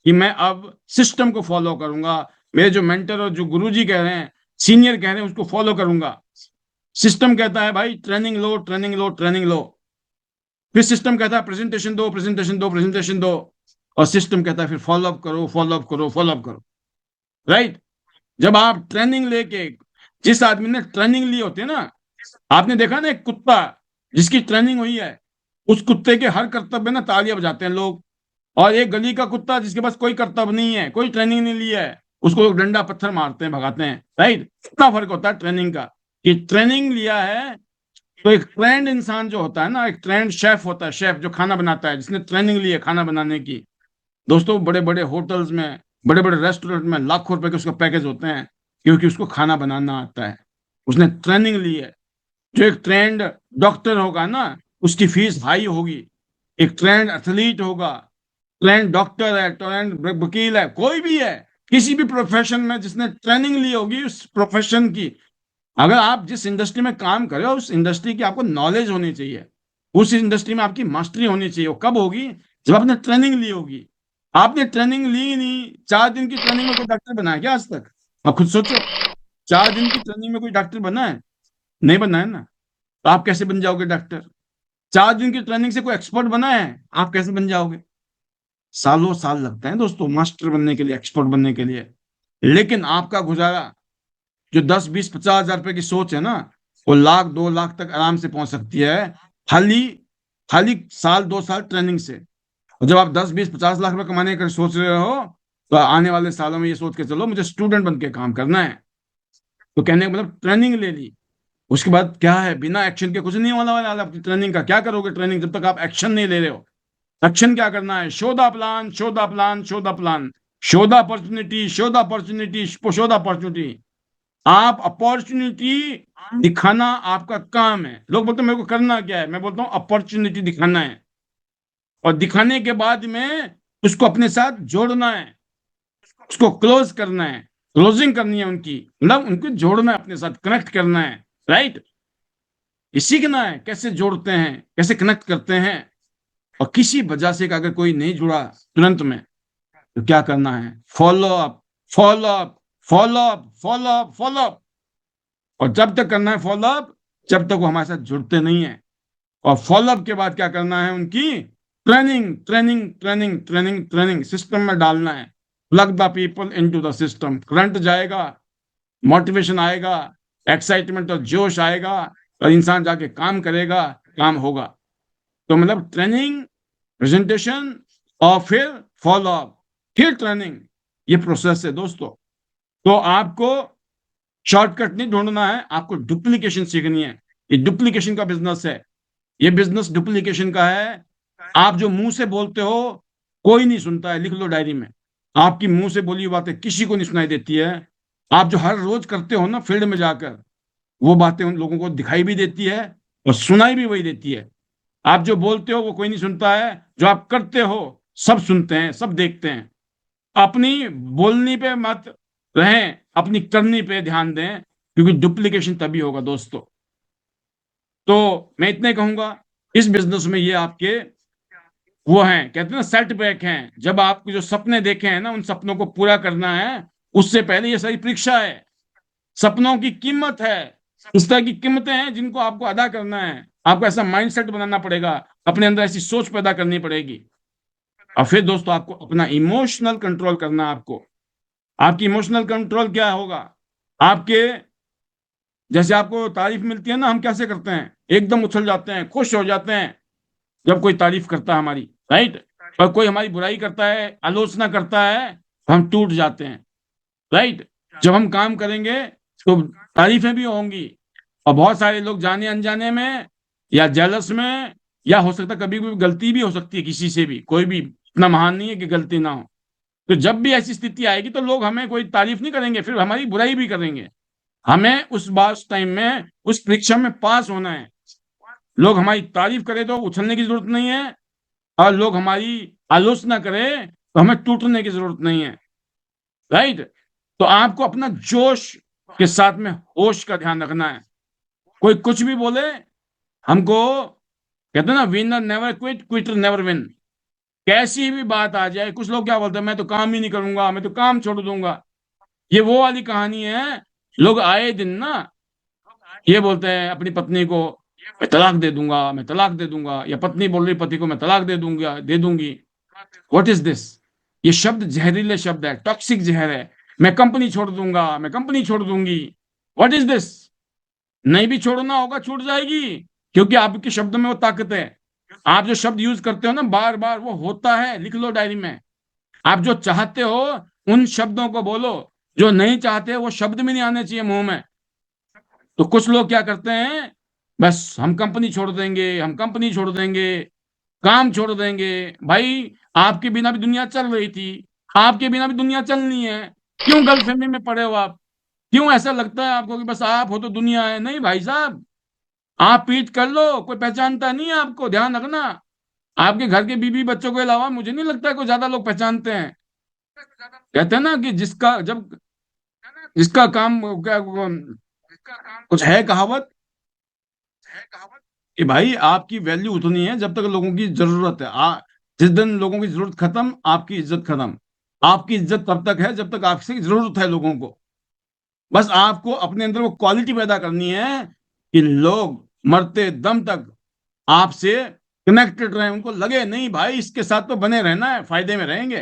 कि मैं अब सिस्टम को फॉलो करूंगा, मेरे जो मेंटर और जो गुरुजी कह रहे हैं, सीनियर कह रहे हैं, उसको फॉलो करूंगा। सिस्टम कहता है भाई ट्रेनिंग लो, ट्रेनिंग लो, ट्रेनिंग लो। फिर सिस्टम कहता है प्रेजेंटेशन दो, प्रेजेंटेशन दो, प्रेजेंटेशन दो। और सिस्टम कहता है फिर फॉलो अप करो, फॉलो अप करो, फॉलो अप करो। राइट? जब आप ट्रेनिंग लेके, जिस आदमी ने ट्रेनिंग ली होती है ना, आपने देखा ना एक कुत्ता जिसकी ट्रेनिंग हुई है, उस कुत्ते के हर कर्तव्य ना तालियां बजाते हैं लोग। और एक गली का कुत्ता जिसके पास कोई कर्तव्य नहीं है, कोई ट्रेनिंग नहीं ली है, उसको लोग डंडा पत्थर मारते हैं, भगाते हैं। राइट? कितना फर्क होता है ट्रेनिंग का। कि ट्रेनिंग लिया है तो एक ट्रेंड इंसान जो होता है ना, एक ट्रेंड शेफ होता है, शेफ जो खाना बनाता है, जिसने ट्रेनिंग ली है खाना बनाने की। दोस्तों बड़े बड़े होटल्स में, बड़े बड़े रेस्टोरेंट में लाखों रुपए के उसके पैकेज होते हैं, क्योंकि उसको खाना बनाना आता है, उसने ट्रेनिंग ली है। जो एक ट्रेंड डॉक्टर होगा ना, उसकी फीस हाई होगी। एक ट्रेंड एथलीट होगा, ट्रेंड डॉक्टर है, ट्रेंड वकील है, कोई भी है, किसी भी प्रोफेशन में जिसने ट्रेनिंग ली होगी उस प्रोफेशन की, अगर आप जिस इंडस्ट्री में काम कर रहे हो उस इंडस्ट्री की आपको नॉलेज होनी चाहिए, उस इंडस्ट्री में आपकी मास्टरी होनी चाहिए। वो कब होगी? जब आपने ट्रेनिंग ली होगी। आपने ट्रेनिंग ली नहीं, 4 दिन की ट्रेनिंग में कोई डॉक्टर बना है क्या आज तक? आप खुद सोचो, 4 दिन की ट्रेनिंग में कोई डॉक्टर बना है? नहीं बना है ना। तो आप कैसे बन जाओगे डॉक्टर? 4 दिन की ट्रेनिंग से कोई एक्सपर्ट बना है? आप कैसे बन जाओगे? सालों साल लगता है दोस्तों मास्टर बनने के लिए, एक्सपर्ट बनने के लिए। लेकिन आपका गुजारा जो 10-20-50 हजार रुपए की सोच है ना, वो 1 लाख 2 लाख तक आराम से पहुंच सकती है, खाली खाली 1-2 साल ट्रेनिंग से। और जब आप 10-20-50 लाख रुपए कमाने का सोच रहे हो, तो आने वाले सालों में ये सोच के चलो मुझे स्टूडेंट बन के काम करना है। तो कहने का मतलब ट्रेनिंग ले ली, उसके बाद क्या है? बिना एक्शन के कुछ नहीं होने वाला। आपकी ट्रेनिंग का क्या करोगे? ट्रेनिंग जब तक आप एक्शन नहीं ले रहे हो। एक्शन क्या करना है? Show the plan, show the plan, show the plan, show the opportunity, show the opportunity, show the opportunity. आप अपॉर्चुनिटी दिखाना आपका काम है। लोग बोलते हैं मेरे को करना क्या है? मैं बोलता हूं अपॉर्चुनिटी दिखाना है, और दिखाने के बाद में उसको अपने साथ जोड़ना है, उसको क्लोज करना है, क्लोजिंग करनी है उनकी, मतलब उनको जोड़ना है, अपने साथ कनेक्ट करना है। राइट? ये सीखना है कैसे जोड़ते हैं, कैसे कनेक्ट करते हैं। और किसी वजह से अगर कोई नहीं जुड़ा तुरंत में, तो क्या करना है, follow up, follow up, follow up, follow up, follow up. और जब तक करना है फॉलो अप, जब तक वो हमारे साथ जुड़ते नहीं है। और फॉलोअप के बाद क्या करना है, उनकी training, training, training, training, training system में डालना है। Plug the people into the system, current जाएगा, मोटिवेशन आएगा, एक्साइटमेंट और जोश आएगा, और इंसान जाके काम करेगा, काम होगा। तो मतलब ट्रेनिंग, प्रेजेंटेशन, और फिर फॉलोअप, फिर ट्रेनिंग, ये प्रोसेस है दोस्तों। तो आपको शॉर्टकट नहीं ढूंढना है, आपको डुप्लीकेशन सीखनी है। ये डुप्लीकेशन का बिजनेस है, ये बिजनेस डुप्लीकेशन का है। आप जो मुंह से बोलते हो कोई नहीं सुनता है, लिख लो डायरी में। आपकी मुंह से बोली हुई बातें किसी को नहीं सुनाई देती है। आप जो हर रोज करते हो ना फील्ड में जाकर, वो बातें उन लोगों को दिखाई भी देती है और सुनाई भी वही देती है। आप जो बोलते हो वो कोई नहीं सुनता है, जो आप करते हो सब सुनते हैं, सब देखते हैं। अपनी बोलनी पे मत रहें, अपनी करनी पे ध्यान दें, क्योंकि डुप्लीकेशन तभी होगा दोस्तों। तो मैं इतने कहूंगा, इस बिजनेस में ये आपके वो हैं, कहते हैं ना सेटबैक हैं। जब आप जो सपने देखे हैं ना, उन सपनों को पूरा करना है, उससे पहले ये सारी परीक्षा है। सपनों की कीमत है, इस तरह की कीमतें हैं जिनको आपको अदा करना है। आपको ऐसा माइंडसेट बनाना पड़ेगा, अपने अंदर ऐसी सोच पैदा करनी पड़ेगी। और फिर दोस्तों आपको अपना इमोशनल कंट्रोल करना है। आपको, आपकी इमोशनल कंट्रोल क्या होगा, आपके, जैसे आपको तारीफ मिलती है ना, हम कैसे करते हैं, एकदम उछल जाते हैं, खुश हो जाते हैं जब कोई तारीफ करता है हमारी, राइट। और कोई हमारी बुराई करता है, आलोचना करता है, तो हम टूट जाते हैं, राइट। जब हम काम करेंगे तो तारीफें भी होंगी, और बहुत सारे लोग जाने अनजाने में या जेलस में, या हो सकता है कभी कभी गलती भी हो सकती है किसी से भी, कोई भी इतना महान नहीं है कि गलती ना हो। तो जब भी ऐसी स्थिति आएगी तो लोग हमें कोई तारीफ नहीं करेंगे, फिर हमारी बुराई भी करेंगे। हमें उस बात टाइम में उस परीक्षा में पास होना है। लोग हमारी तारीफ करें तो उछलने की जरूरत नहीं है, और लोग हमारी आलोचना करें तो हमें टूटने की जरूरत नहीं है, राइट। तो आपको अपना जोश के साथ में होश का ध्यान रखना है। कोई कुछ भी बोले, हमको, कहते हैं ना, winner never quit, Quetta never win. कैसी भी बात आ जाए, कुछ लोग क्या बोलते हैं, मैं तो काम ही नहीं करूंगा, मैं तो काम छोड़ दूंगा। ये वो वाली कहानी है। लोग आए दिन ना ये बोलते हैं अपनी पत्नी को, मैं तलाक दे दूंगा, मैं तलाक दे दूंगा, या पत्नी बोल रही पति को मैं तलाक दे दूंगा, दे दूंगी। What is this? ये शब्द जहरीले शब्द है, टॉक्सिक जहर है। मैं कंपनी छोड़ दूंगा, मैं कंपनी छोड़ दूंगी। What is this? नहीं भी छोड़ना होगा छूट जाएगी, क्योंकि आपके शब्द में वो ताकत है। आप जो शब्द यूज करते हो ना बार बार, वो होता है, लिख लो डायरी में। आप जो चाहते हो उन शब्दों को बोलो, जो नहीं चाहते वो शब्द भी नहीं आने चाहिए मुंह में। तो कुछ लोग क्या करते हैं, बस हम कंपनी छोड़ देंगे, हम कंपनी छोड़ देंगे, काम छोड़ देंगे। भाई, आपके बिना भी दुनिया चल रही थी, आपके बिना भी दुनिया चलनी है। क्यों गलतफहमी में पड़े हो आप? क्यों ऐसा लगता है आपको कि बस आप हो तो दुनिया है? नहीं भाई साहब, आप पीठ कर लो, कोई पहचानता नहीं है आपको, ध्यान रखना। आपके घर के बीबी बच्चों के अलावा मुझे नहीं लगता है कोई ज्यादा लोग पहचानते हैं। कहते हैं ना कि जिसका जब जिसका काम क्या, कुछ है कहावत कि भाई आपकी वैल्यू उतनी है जब तक लोगों की जरूरत है। जिस दिन लोगों की जरूरत खत्म, आपकी इज्जत खत्म। आपकी इज्जत तब तक है जब तक आपसे जरूरत है लोगों को। बस आपको अपने अंदर वो क्वालिटी पैदा करनी है कि लोग मरते दम तक आपसे कनेक्टेड रहे, उनको लगे नहीं भाई इसके साथ तो बने रहना है, फायदे में रहेंगे।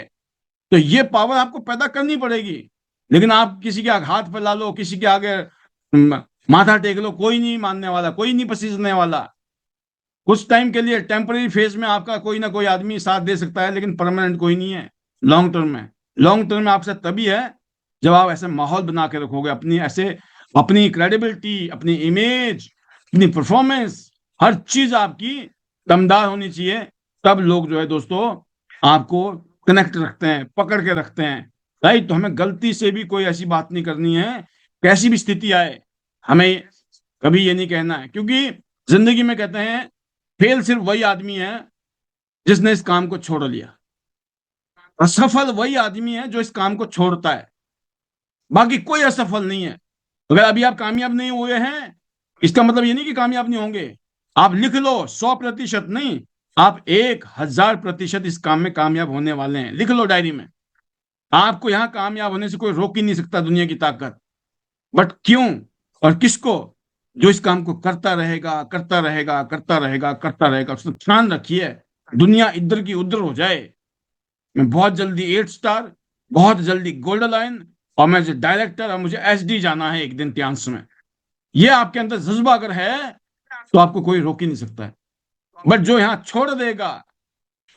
तो ये पावर आपको पैदा करनी पड़ेगी। लेकिन आप किसी के हाथ फैला लो, किसी के आगे माथा टेक लो, कोई नहीं मानने वाला, कोई नहीं पसीजने वाला। कुछ टाइम के लिए टेम्पररी फेज में आपका कोई ना कोई आदमी साथ दे सकता है, लेकिन परमानेंट कोई नहीं है। लॉन्ग टर्म में, लॉन्ग टर्म में आपसे तभी है जब आप ऐसे माहौल बना के रखोगे, अपनी ऐसे, अपनी क्रेडिबिलिटी, अपनी इमेज, अपनी परफॉर्मेंस, हर चीज आपकी दमदार होनी चाहिए। तब लोग जो है दोस्तों आपको कनेक्ट रखते हैं, पकड़ के रखते हैं, राइट। तो हमें गलती से भी कोई ऐसी बात नहीं करनी है, कैसी भी स्थिति आए हमें कभी ये नहीं कहना है। क्योंकि जिंदगी में कहते हैं फेल सिर्फ वही आदमी है जिसने इस काम को छोड़ लिया, असफल वही आदमी है जो इस काम को छोड़ता है। बाकी कोई असफल नहीं है। अगर अभी आप कामयाब नहीं हुए हैं इसका मतलब ये नहीं कि कामयाब नहीं होंगे। आप लिख लो 100% नहीं, आप 1000% इस काम में कामयाब होने वाले हैं। लिख लो डायरी में। आपको यहां कामयाब होने से कोई रोक ही नहीं सकता, दुनिया की ताकत। बट क्यों और किसको? जो इस काम को करता रहेगा, करता रहेगा, करता रहेगा, करता रहेगा। उसको ध्यान रखिए, दुनिया इधर की उधर हो जाए, मैं बहुत जल्दी 8 स्टार, बहुत जल्दी गोल्डन लाइन, और मैं डायरेक्टर, और मुझे एसडी जाना है एक दिन त्यांश में। ये आपके अंदर जज्बा अगर है तो आपको कोई रोक ही नहीं सकता है। बट जो यहां छोड़ देगा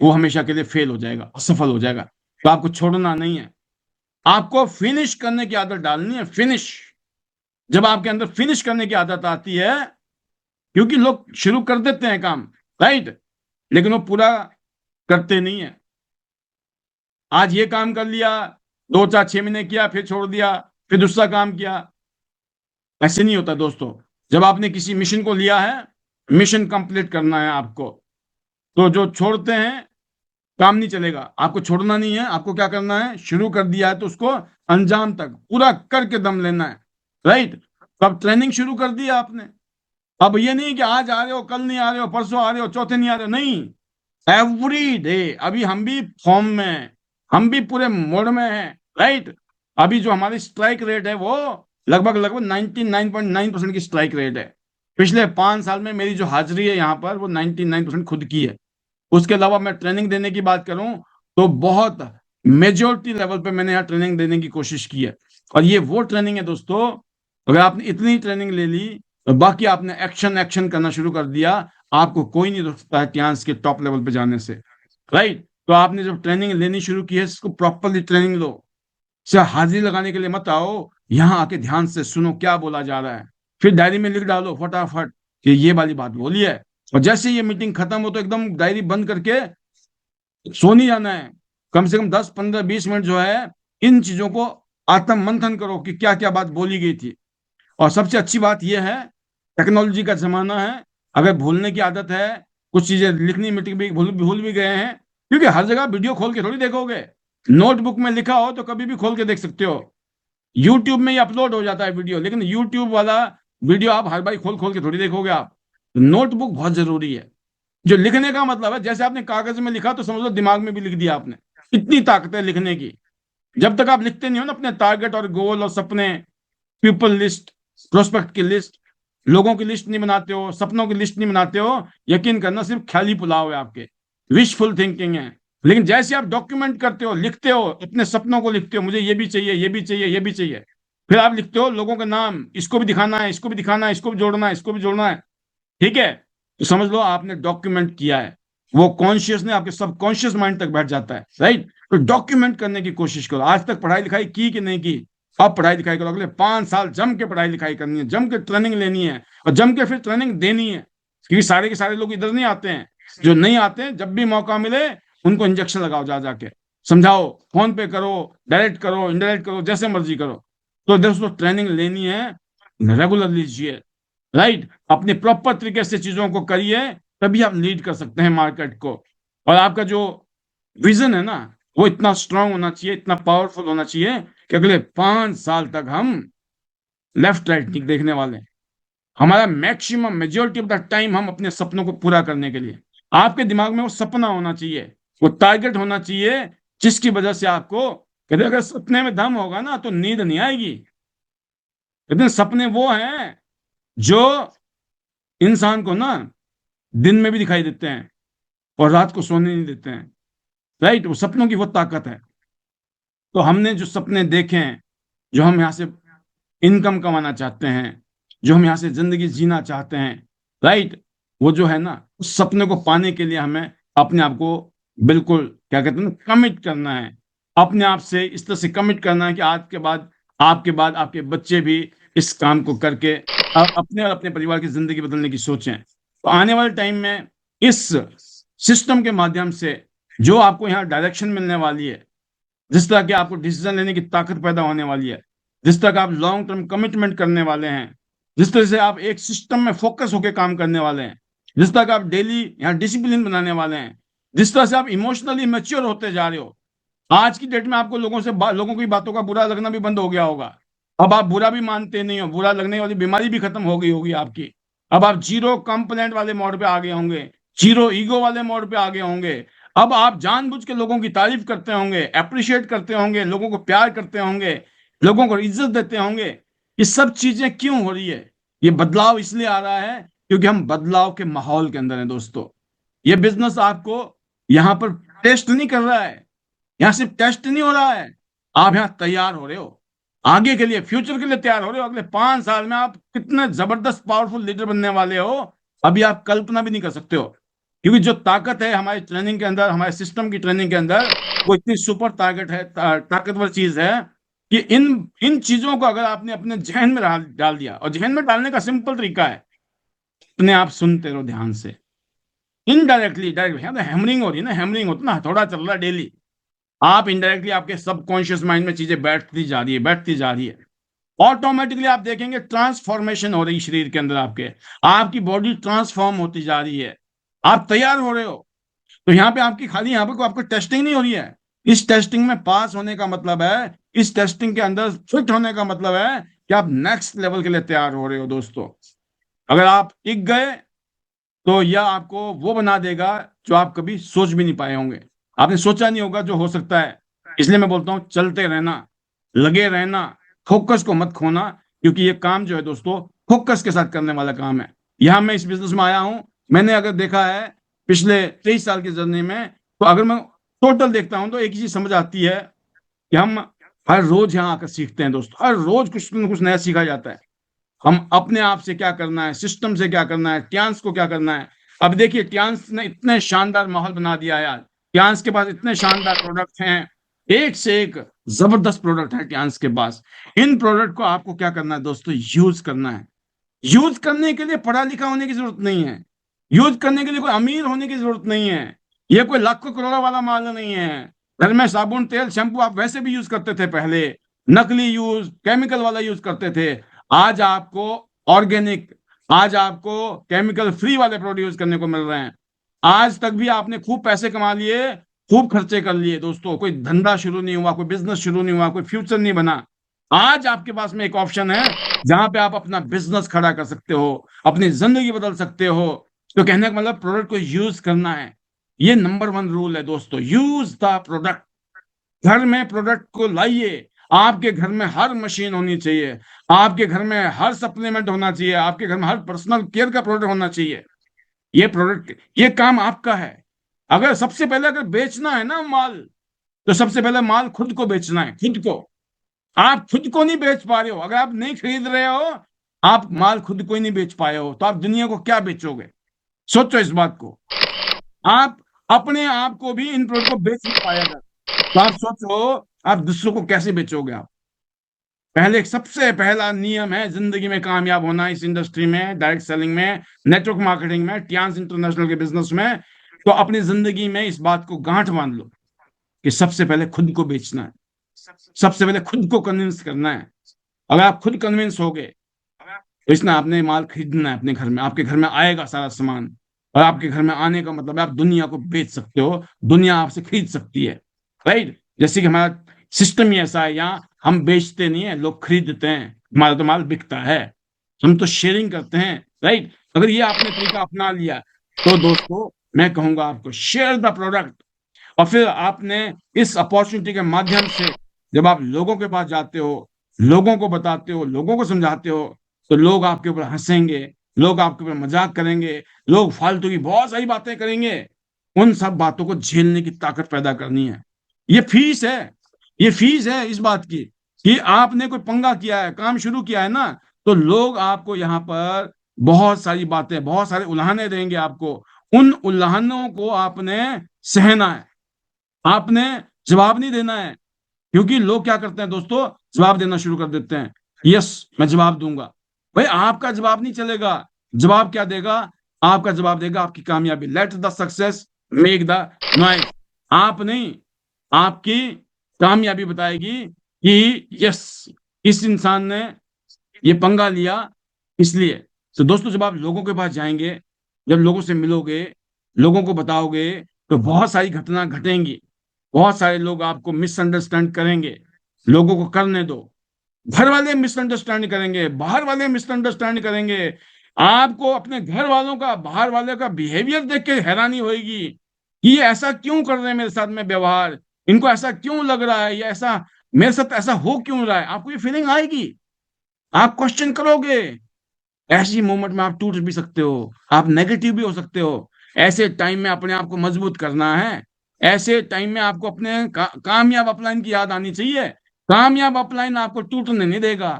वो हमेशा के लिए फेल हो जाएगा, असफल हो जाएगा। तो आपको छोड़ना नहीं है, आपको फिनिश करने की आदत डालनी है। फिनिश, जब आपके अंदर फिनिश करने की आदत आती है, क्योंकि लोग शुरू कर देते हैं काम, राइट, लेकिन वो पूरा करते नहीं है। आज ये काम कर लिया, 2 4 6 महीने किया, फिर छोड़ दिया, फिर दूसरा काम किया। ऐसे नहीं होता दोस्तों। जब आपने किसी मिशन को लिया है, मिशन कंप्लीट करना है आपको। तो जो छोड़ते हैं, काम नहीं चलेगा। आपको छोड़ना नहीं है, आपको क्या करना है, शुरू कर दिया है तो उसको अंजाम तक पूरा करके दम लेना है, राइट। तो अब ट्रेनिंग शुरू कर दी है आपने। अब ये नहीं कि आज आ रहे हो, कल नहीं आ रहे हो, परसों आ रहे हो, चौथे नहीं आ रहे हो, नहीं, एवरी डे। अभी हम भी फॉर्म में हैं, हम भी पूरे मोड में हैं, राइट। अभी जो हमारी स्ट्राइक रेट है वो लगभग लगभग 99.9% की स्ट्राइक रेट है। पिछले 5 साल में मेरी जो हाजिरी है यहाँ पर वो 99% खुद की है। उसके अलावा मैं ट्रेनिंग देने की बात करूं तो बहुत मेजोरिटी लेवल पे मैंने यहाँ ट्रेनिंग देने की कोशिश की है। और ये वो ट्रेनिंग है दोस्तों, अगर आपने इतनी ट्रेनिंग ले ली तो बाकी आपने एक्शन एक्शन करना शुरू कर दिया, आपको कोई नहीं रोक सकता है ट्यांस के टॉप लेवल पे जाने से, राइट। तो आपने जब ट्रेनिंग लेनी शुरू की है, इसको प्रॉपरली ट्रेनिंग लो। सिर्फ हाजिरी लगाने के लिए मत आओ, यहाँ आके ध्यान से सुनो क्या बोला जा रहा है, फिर डायरी में लिख डालो फटाफट कि ये वाली बात बोली है। और जैसे ये मीटिंग खत्म हो तो एकदम डायरी बंद करके सो नहीं जाना है। कम से कम 10 15 20 मिनट जो है इन चीजों को आत्म मंथन करो कि क्या क्या बात बोली गई थी। और सबसे अच्छी बात यह है, टेक्नोलॉजी का जमाना है, अगर भूलने की आदत है, कुछ चीजें लिखनी मिट भी भूल भी गए हैं, क्योंकि हर जगह वीडियो खोल के थोड़ी देखोगे। नोटबुक में लिखा हो तो कभी भी खोल के देख सकते हो। यूट्यूब में ही अपलोड हो जाता है वीडियो, लेकिन यूट्यूब वाला वीडियो आप हर बार खोल खोल के थोड़ी देखोगे आप। नोटबुक बहुत जरूरी है। जो लिखने का मतलब है, जैसे आपने कागज में लिखा तो समझ लो दिमाग में भी लिख दिया आपने। इतनी ताकत है लिखने की। जब तक आप लिखते नहीं हो ना अपने टारगेट और गोल और सपने, पीपल लिस्ट, प्रोस्पेक्ट की लिस्ट, लोगों की लिस्ट नहीं बनाते हो, सपनों की लिस्ट नहीं बनाते हो, यकीन करना सिर्फ ख्याली पुलाव है आपके, विशफुल थिंकिंग है। लेकिन जैसे आप डॉक्यूमेंट करते हो, लिखते हो, अपने सपनों को लिखते हो, मुझे ये भी चाहिए, ये भी चाहिए, ये भी चाहिए, फिर आप लिखते हो लोगों के नाम, इसको भी दिखाना है, इसको भी दिखाना है, इसको भी जोड़ना है, इसको भी जोड़ना है, ठीक है। तो समझ लो आपने डॉक्यूमेंट किया है। वो कॉन्शियस ने आपके सबकॉन्शियस माइंड तक बैठ जाता है, राइट। तो डॉक्यूमेंट करने की कोशिश करो। आज तक पढ़ाई लिखाई की कि नहीं की? अब पढ़ाई लिखाई करो। अगले 5 साल जम के पढ़ाई लिखाई करनी है, जम के ट्रेनिंग लेनी है, और जम के फिर ट्रेनिंग देनी है। क्योंकि सारे के सारे लोग इधर नहीं आते हैं। जो नहीं आते हैं, जब भी मौका मिले उनको इंजेक्शन लगाओ, जा जाके समझाओ, फोन पे करो, डायरेक्ट करो, इनडायरेक्ट करो, जैसे मर्जी करो। तो दोस्तों ट्रेनिंग लेनी है, रेगुलर लीजिए, राइट। अपने प्रॉपर तरीके से चीजों को करिए, तभी आप लीड कर सकते हैं मार्केट को। और आपका जो विजन है ना, वो इतना स्ट्रांग होना चाहिए, इतना पावरफुल होना चाहिए कि अगले 5 साल तक हम लेफ्ट राइट नहीं देखने वाले हैं। हमारा maximum majority of the time हम अपने सपनों को पूरा करने के लिए, आपके दिमाग में वो सपना होना चाहिए, वो टारगेट होना चाहिए, जिसकी वजह से आपको कहते अगर सपने में दम होगा ना तो नींद नहीं आएगी। लेकिन सपने वो हैं जो इंसान को ना दिन में भी दिखाई देते हैं और रात को सोने नहीं देते हैं, राइट। वो सपनों की वो ताकत है। तो हमने जो सपने देखे हैं, जो हम यहाँ से इनकम कमाना चाहते हैं, जो हम यहाँ से जिंदगी जीना चाहते हैं, राइट, वो जो है ना, उस सपने को पाने के लिए हमें अपने आप को बिल्कुल क्या कहते हैं ना, कमिट करना है। अपने आप से इस तरह से कमिट करना है कि आज के बाद, आपके बाद आपके बच्चे भी इस काम को करके अपने और अपने परिवार की जिंदगी बदलने की सोचें। तो आने वाले टाइम में इस सिस्टम के माध्यम से जो आपको यहाँ डायरेक्शन मिलने वाली है, जिस तरह की आपको डिसीजन लेने की ताकत पैदा होने वाली है, जिस तरह का आप लॉन्ग टर्म कमिटमेंट करने वाले हैं, जिस तरह से आप एक सिस्टम में फोकस होकर काम करने वाले हैं, जिस तरह का आप डेली यहाँ डिसिप्लिन बनाने वाले हैं, जिस तरह से आप इमोशनली मैच्योर होते जा रहे हो। आज की डेट में आपको लोगों की बातों का बुरा लगना भी बंद हो गया होगा। अब आप बुरा भी मानते नहीं हो, बुरा लगने वाली बीमारी भी खत्म हो गई होगी आपकी। अब आप जीरो कंप्लेंट वाले मोड पे आ गए होंगे, जीरो ईगो वाले मोड पे आ गए होंगे। अब आप जानबूझ के लोगों की तारीफ करते होंगे, अप्रिशिएट करते होंगे, लोगों को प्यार करते होंगे, लोगों को इज्जत देते होंगे। ये सब चीजें क्यों हो रही है? ये बदलाव इसलिए आ रहा है क्योंकि हम बदलाव के माहौल के अंदर हैं दोस्तों। ये बिजनेस आपको यहाँ पर टेस्ट नहीं कर रहा है, यहाँ सिर्फ टेस्ट नहीं हो रहा है, आप यहाँ तैयार हो रहे हो, आगे के लिए, फ्यूचर के लिए तैयार हो रहे हो। अगले 5 साल में आप कितने जबरदस्त पावरफुल लीडर बनने वाले हो, अभी आप कल्पना भी नहीं कर सकते हो। क्योंकि जो ताकत है हमारी ट्रेनिंग के अंदर, हमारे सिस्टम की ट्रेनिंग के अंदर, वो इतनी सुपर ताकत है, ताकतवर चीज है कि इन इन चीजों को अगर आपने अपने जहन में डाल दिया, और जहन में डालने का सिंपल तरीका है, अपने आप सुनते रहो ध्यान से, इनडायरेक्टली, डायरेक्ट यहाँ तो हैमरिंग हो रही है ना, हैमरिंग होता ना, थोड़ा चल रहा है डेली, आप इनडायरेक्टली आपके सबकॉन्शियस माइंड में चीजें बैठती जा रही है, बैठती जा रही है। ऑटोमेटिकली आप देखेंगे ट्रांसफॉर्मेशन हो रही है शरीर के अंदर, आपके, आपकी बॉडी ट्रांसफॉर्म होती जा रही है, आप तैयार हो रहे हो। तो यहाँ पे आपकी खाली यहाँ पे कोई आपको टेस्टिंग नहीं हो रही है। इस टेस्टिंग में पास होने का मतलब है, इस टेस्टिंग के अंदर फिट होने का मतलब है कि आप नेक्स्ट लेवल के लिए तैयार हो रहे हो दोस्तों। अगर आप टिक गए तो यह आपको वो बना देगा जो आप कभी सोच भी नहीं पाए होंगे, आपने सोचा नहीं होगा जो हो सकता है। इसलिए मैं बोलता हूं चलते रहना, लगे रहना, फोकस को मत खोना, क्योंकि ये काम जो है दोस्तों फोकस के साथ करने वाला काम है। यहां मैं इस बिजनेस में आया हूं, मैंने अगर देखा है पिछले 23 साल की जर्नी में, तो अगर मैं टोटल देखता हूं तो एक ही चीज समझ आती है कि हम हर रोज यहाँ आकर सीखते हैं दोस्तों, हर रोज कुछ न कुछ नया सीखा जाता है। हम अपने आप से क्या करना है, सिस्टम से क्या करना है, ट्यांस को क्या करना है। अब देखिए ट्यांस ने इतने शानदार माहौल बना दिया है यार, ट्यांस के पास इतने शानदार प्रोडक्ट हैं, एक से एक जबरदस्त प्रोडक्ट है ट्यांस के पास। इन प्रोडक्ट को आपको क्या करना है दोस्तों, यूज करना है। यूज करने के लिए पढ़ा लिखा होने की जरूरत नहीं है, यूज करने के लिए कोई अमीर होने की जरूरत नहीं है, ये कोई लाखों करोड़ों वाला माल नहीं है। घर में साबुन तेल शैम्पू आप वैसे भी यूज करते थे पहले, नकली यूज, केमिकल वाला यूज करते थे। आज आपको ऑर्गेनिक, आज आपको केमिकल फ्री वाले प्रोडक्ट यूज करने को मिल रहे हैं। आज तक भी आपने खूब पैसे कमा लिए, खूब खर्चे कर लिए दोस्तों, कोई धंधा शुरू नहीं हुआ, कोई बिजनेस शुरू नहीं हुआ, कोई फ्यूचर नहीं बना। आज आपके पास में एक ऑप्शन है जहां पे आप अपना बिजनेस खड़ा कर सकते हो, अपनी जिंदगी बदल सकते हो। तो कहने का मतलब प्रोडक्ट को यूज करना है, ये नंबर 1 रूल है दोस्तों, यूज द प्रोडक्ट। घर में प्रोडक्ट को लाइए, आपके घर में हर मशीन होनी चाहिए, आपके घर में हर सप्लीमेंट होना चाहिए, आपके घर में हर पर्सनल केयर का प्रोडक्ट होना चाहिए। ये प्रोडक्ट, ये काम आपका है। अगर सबसे पहले अगर बेचना है ना माल, तो सबसे पहले माल खुद को बेचना है, खुद को। आप खुद को नहीं बेच पा रहे हो, अगर आप नहीं खरीद रहे हो, आप माल खुद को ही नहीं बेच पाए हो, तो आप दुनिया को क्या बेचोगे? सोचो इस बात को। आप अपने आप को भी इन प्रोडक्ट को बेच नहीं पाएगा, तो आप सोचो आप दूसरों को कैसे बेचोगे आप। पहले, सबसे पहला नियम है जिंदगी में कामयाब होना, इस इंडस्ट्री में, डायरेक्ट सेलिंग में, नेटवर्क मार्केटिंग में, टियांस इंटरनेशनल के बिजनेस में, तो अपनी जिंदगी में इस बात को गांठ बांध लो कि सबसे पहले खुद को बेचना है, सबसे पहले खुद को कन्विंस करना है। अगर आप खुद कन्विंस हो गए तो इसमें आपने माल खरीदना है अपने घर में, आपके घर में आएगा सारा सामान, और आपके घर में आने का मतलब है आप दुनिया को बेच सकते हो, दुनिया आपसे खरीद सकती है। राइट, जैसे कि हमारा सिस्टम ही ऐसा है, यहाँ हम बेचते नहीं है, लोग खरीदते हैं, हमारा तो माल बिकता है, हम तो शेयरिंग करते हैं। राइट, अगर ये आपने तरीका अपना लिया तो दोस्तों मैं कहूंगा आपको शेयर द प्रोडक्ट। और फिर आपने इस अपॉर्चुनिटी के माध्यम से जब आप लोगों के पास जाते हो, लोगों को बताते हो, लोगों को समझाते हो, तो लोग आपके ऊपर हंसेंगे, लोग आपके ऊपर मजाक करेंगे, लोग फालतू की बहुत सारी बातें करेंगे। उन सब बातों को झेलने की ताकत पैदा करनी है। ये फीस है, ये फीस है इस बात की कि आपने कोई पंगा किया है, काम शुरू किया है ना, तो लोग आपको यहाँ पर बहुत सारी बातें, बहुत सारे उल्हाने देंगे आपको। उन उल्हानों को आपने सहना है, आपने जवाब नहीं देना है। क्योंकि लोग क्या करते हैं दोस्तों, जवाब देना शुरू कर देते हैं, यस मैं जवाब दूंगा। भाई आपका जवाब नहीं चलेगा, जवाब क्या देगा? आपका जवाब देगा आपकी कामयाबी। Let the success make the noise. आप नहीं, आपकी कामयाबी बताएगी कि यस इस इंसान ने ये पंगा लिया इसलिए। तो दोस्तों जब आप लोगों के पास जाएंगे, जब लोगों से मिलोगे, लोगों को बताओगे, तो बहुत सारी घटना घटेंगी, बहुत सारे लोग आपको मिसअंडरस्टैंड करेंगे। लोगों को करने दो, घर वाले मिसअंडरस्टैंड करेंगे, बाहर वाले मिसअंडरस्टैंड करेंगे। आपको अपने घर वालों का, बाहर वाले का बिहेवियर देख के हैरानी होगी कि ये ऐसा क्यों कर रहे हैं मेरे साथ में व्यवहार, इनको ऐसा क्यों लग रहा है, ये ऐसा मेरे साथ ऐसा हो क्यों रहा है। आपको ये फीलिंग आएगी, आप क्वेश्चन करोगे। ऐसी मोमेंट में आप टूट भी सकते हो, आप नेगेटिव भी हो सकते हो। ऐसे टाइम में अपने आप को मजबूत करना है। ऐसे टाइम में आपको अपने कामयाब अपलाइन की याद आनी चाहिए। कामयाब अपलाइन आपको टूटने नहीं देगा।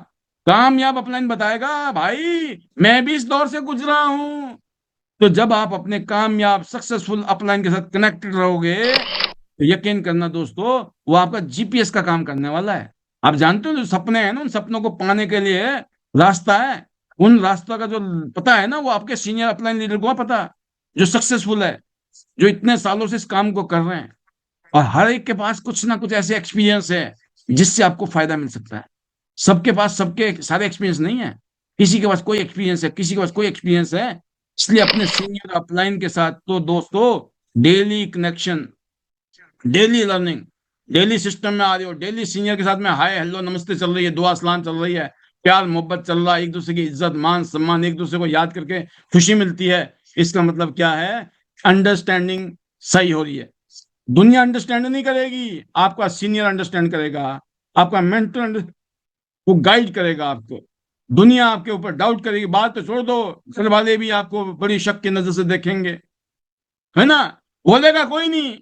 कामयाब अपलाइन बताएगा भाई मैं भी इस दौर से गुजरा हूं। तो जब आप अपने कामयाब सक्सेसफुल अपलाइन के साथ कनेक्टेड रहोगे तो यकीन करना दोस्तों, वो आपका जीपीएस का काम करने वाला है। आप जानते हो जो सपने हैं ना, उन सपनों को पाने के लिए रास्ता है। उन रास्ता का जो पता है ना, वो आपके सीनियर अपलाइन लीडर को पता है, जो सक्सेसफुल है, जो इतने सालों से इस काम को कर रहे हैं। और हर एक के पास कुछ ना कुछ ऐसे एक्सपीरियंस है जिससे आपको फायदा मिल सकता है। सबके पास सबके सारे एक्सपीरियंस नहीं है। किसी के पास कोई एक्सपीरियंस है, किसी के पास कोई एक्सपीरियंस है। इसलिए अपने सीनियर अपलाइन के साथ तो दोस्तों daily connection, daily learning, daily system में आ रही हो, डेली सीनियर के साथ में हाय हेलो नमस्ते चल रही है, दुआ सलाम चल रही है, प्यार मोहब्बत चल रहा है, एक दूसरे की इज्जत मान सम्मान, एक दूसरे को याद करके खुशी मिलती है। इसका मतलब क्या है, अंडरस्टैंडिंग सही हो रही है। दुनिया अंडरस्टैंड नहीं करेगी, आपका सीनियर अंडरस्टैंड करेगा। आपका मेंटर वो गाइड करेगा आपको। दुनिया आपके ऊपर डाउट करेगी, बात तो छोड़ दो, घर वाले भी आपको बड़ी शक की नजर से देखेंगे, है ना। बोलेगा कोई नहीं,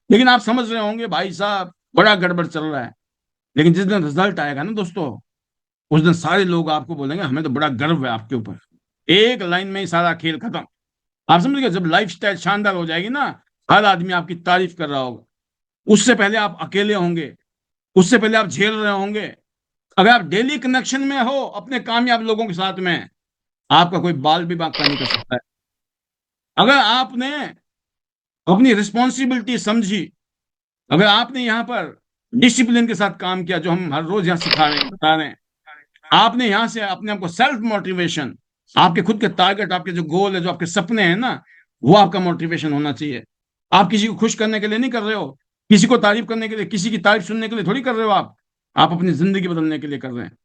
लेकिन आप समझ रहे होंगे भाई साहब बड़ा गड़बड़ चल रहा है। लेकिन जिस दिन रिजल्ट आएगा ना दोस्तों, उस दिन सारे लोग आपको बोलेंगे हमें तो बड़ा गर्व है आपके ऊपर। एक लाइन में ही सारा खेल खत्म। आप समझ गए, जब लाइफ स्टाइल शानदार हो जाएगी ना, हर आदमी आपकी तारीफ कर रहा होगा। उससे पहले आप अकेले होंगे, उससे पहले आप झेल रहे होंगे। अगर आप डेली कनेक्शन में हो अपने कामयाब लोगों के साथ में, आपका कोई बाल भी बांका नहीं कर सकता है। अगर आपने अपनी रिस्पॉन्सिबिलिटी समझी, अगर आपने यहाँ पर डिसिप्लिन के साथ काम किया, जो हम हर रोज यहाँ सिखा रहे हैं बता रहे हैं, आपने यहाँ से अपने आप को सेल्फ मोटिवेशन, आपके खुद के टारगेट, आपके जो गोल है, जो आपके सपने हैं ना, वो आपका मोटिवेशन होना चाहिए। आप किसी को खुश करने के लिए नहीं कर रहे हो, किसी को तारीफ करने के लिए, किसी की तारीफ सुनने के लिए थोड़ी कर रहे हो आप अपनी जिंदगी बदलने के लिए कर रहे हैं।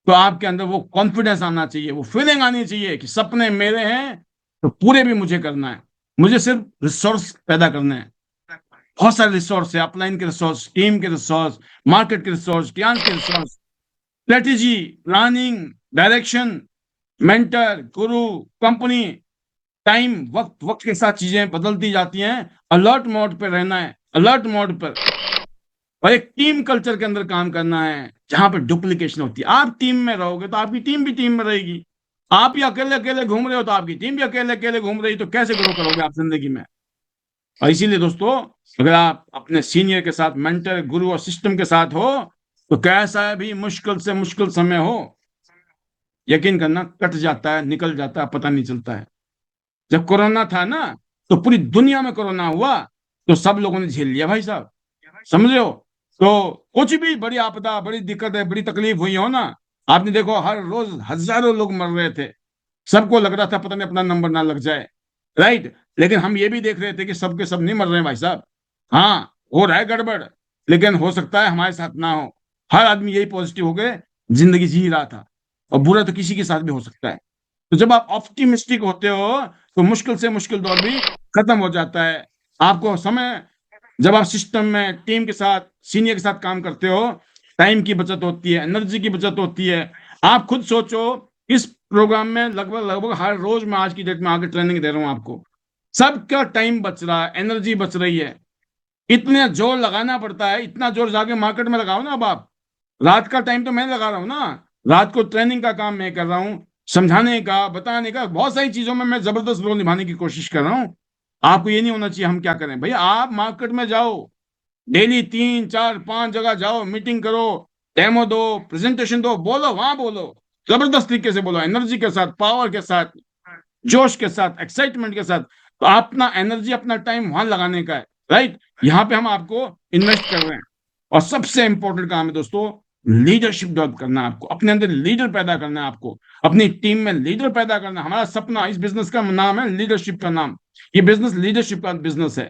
तो आपके अंदर वो कॉन्फिडेंस आना चाहिए, वो फीलिंग आनी चाहिए कि सपने मेरे हैं तो पूरे भी मुझे करना है। मुझे सिर्फ रिसोर्स पैदा करने हैं। बहुत सारे रिसोर्स है, अपलाइन के रिसोर्स, टीम के रिसोर्स, मार्केट के रिसोर्स, क्लाइंट्स के resource, strategy, planning, direction, mentor, गुरु, कंपनी, टाइम, वक्त वक्त के साथ चीजें बदलती जाती हैं। अलर्ट मोड पे रहना है, अलर्ट मोड पर। और एक टीम कल्चर के अंदर काम करना है जहां पर डुप्लीकेशन होती है। आप टीम में रहोगे तो आपकी टीम भी टीम में रहेगी। आप ही अकेले अकेले घूम रहे हो तो आपकी टीम भी अकेले अकेले घूम रही, तो कैसे ग्रो करोगे आप जिंदगी में। और इसीलिए दोस्तों, अगर आप अपने सीनियर के साथ, मेंटर, गुरु और सिस्टम के साथ हो, तो कैसा भी मुश्किल से मुश्किल समय हो, यकीन करना कट जाता है, निकल जाता है, पता नहीं चलता है। जब कोरोना था ना, तो पूरी दुनिया में कोरोना हुआ तो सब लोगों ने झेल लिया भाई साहब, समझ रहे हो। तो कुछ भी बड़ी आपदा, बड़ी दिक्कत है, बड़ी तकलीफ हुई हो ना, आपने देखो हर रोज हजारों लोग मर रहे थे। सबको लग रहा था पता नहीं अपना नंबर ना लग जाए, राइट। लेकिन हम ये भी देख रहे थे कि सबके सब नहीं मर रहे हैं भाई साहब। हाँ, हो रहा है गड़बड़, लेकिन हो सकता है हमारे साथ ना हो। हर आदमी यही पॉजिटिव हो गए, जिंदगी जी रहा था। और बुरा तो किसी के साथ भी हो सकता है। तो जब आप ऑप्टिमिस्टिक होते हो तो मुश्किल से मुश्किल दौर भी खत्म हो जाता है। आपको समय, जब आप सिस्टम में टीम के साथ, सीनियर के साथ काम करते हो, टाइम की बचत होती है, एनर्जी की बचत होती है। आप खुद सोचो, इस प्रोग्राम में लगभग लगभग हर रोज मैं आज की डेट में आगे ट्रेनिंग दे रहा हूं आपको। सबका टाइम बच रहा है, एनर्जी बच रही है। इतने जोर लगाना पड़ता है, इतना जोर जाके मार्केट में लगाओ ना। अब आप, रात का टाइम तो मैं लगा रहा हूँ ना, रात को ट्रेनिंग का काम मैं कर रहा हूँ, समझाने का, बताने का, बहुत सारी चीजों में मैं जबरदस्त रोल निभाने की कोशिश कर रहा हूँ। आपको ये नहीं होना चाहिए हम क्या करें भैया। आप मार्केट में जाओ, डेली 3 4 5 जगह जाओ, मीटिंग करो, डेमो दो, प्रेजेंटेशन दो, बोलो, वहां बोलो, जबरदस्त तरीके से बोलो, एनर्जी के साथ, पावर के साथ, जोश के साथ, एक्साइटमेंट के साथ। तो अपना एनर्जी, अपना टाइम वहां लगाने का है, राइट। यहाँ पे हम आपको इन्वेस्ट कर रहे हैं। और सबसे इंपॉर्टेंट काम है दोस्तों, लीडरशिप डेवलप करना है आपको, अपने अंदर लीडर पैदा करना है आपको, अपनी टीम में लीडर पैदा करना। हमारा सपना, इस बिजनेस का नाम है लीडरशिप का नाम। ये बिजनेस लीडरशिप का बिजनेस है।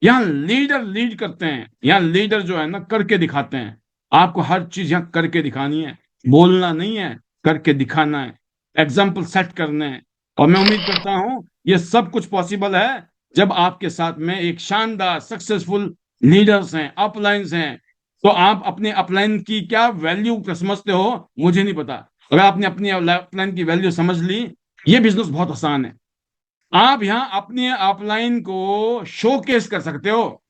यहाँ लीडर लीड करते हैं, यहाँ लीडर जो है ना करके दिखाते हैं। आपको हर चीज यहाँ करके दिखानी है। बोलना नहीं है, करके दिखाना है, एग्जाम्पल सेट करने हैं। और मैं उम्मीद करता हूं ये सब कुछ पॉसिबल है जब आपके साथ में एक शानदार सक्सेसफुल लीडर्स हैं, अपलाइंस हैं। तो आप अपने अपलाइन की क्या वैल्यू समझते हो, मुझे नहीं पता। अगर आपने अपनी अपलाइन की वैल्यू समझ ली, ये बिजनेस बहुत आसान है। आप यहाँ अपने अपलाइन को शोकेस कर सकते हो,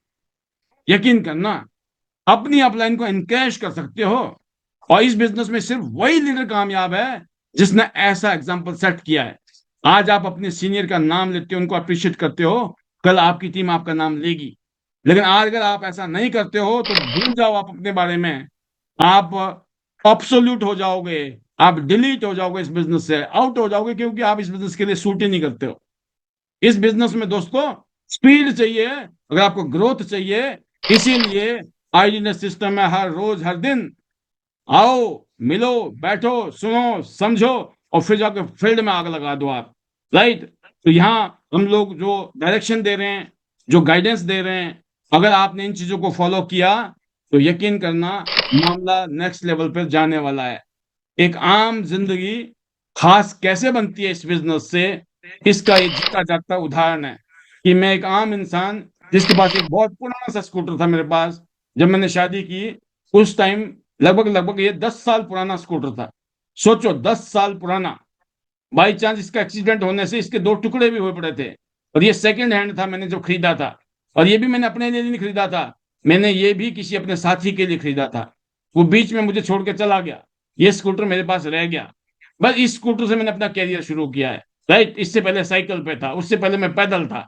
यकीन करना, अपनी अपलाइन को इनकैश कर सकते हो। और इस बिजनेस में सिर्फ वही लीडर कामयाब है जिसने ऐसा एग्जाम्पल सेट किया है। आज आप अपने सीनियर का नाम लेते हो, उनको अप्रिशिएट करते हो, कल आपकी टीम आपका नाम लेगी। लेकिन आज अगर आप ऐसा नहीं करते हो तो भूल जाओ आप अपने बारे में। आप ऑब्सोल्यूट हो जाओगे, आप डिलीट हो जाओगे, इस बिजनेस से आउट हो जाओगे, क्योंकि आप इस बिजनेस के लिए सूट ही नहीं करते हो। इस बिजनेस में दोस्तों स्पीड चाहिए अगर आपको ग्रोथ चाहिए। इसीलिए आईडीनेस सिस्टम है, हर रोज हर दिन आओ, मिलो, बैठो, सुनो, समझो, और फिर जाकर फील्ड में आग लगा दो आप। राइट। तो यहाँ हम लोग जो डायरेक्शन दे रहे हैं, जो गाइडेंस दे रहे हैं, अगर आपने इन चीजों को फॉलो किया तो यकीन करना मामला नेक्स्ट लेवल पर जाने वाला है। एक आम जिंदगी खास कैसे बनती है इस बिजनेस से, इसका ये जीता जागता उदाहरण है कि मैं एक आम इंसान जिसके पास एक बहुत पुराना सा स्कूटर था मेरे पास, जब मैंने शादी की उस टाइम लगभग लगभग ये 10 साल पुराना स्कूटर था। सोचो 10 साल पुराना। बाई चांस इसका एक्सीडेंट होने से इसके दो टुकड़े भी हुए पड़े थे। और ये सेकंड हैंड था, मैंने जो खरीदा था। और ये भी मैंने अपने लिए नहीं खरीदा था, मैंने ये भी किसी अपने साथी के लिए खरीदा था। वो बीच में मुझे छोड़ के चला गया, ये स्कूटर मेरे पास रह गया। बस इस स्कूटर से मैंने अपना कैरियर शुरू किया है। राइट। इससे पहले साइकिल पे था, उससे पहले मैं पैदल था।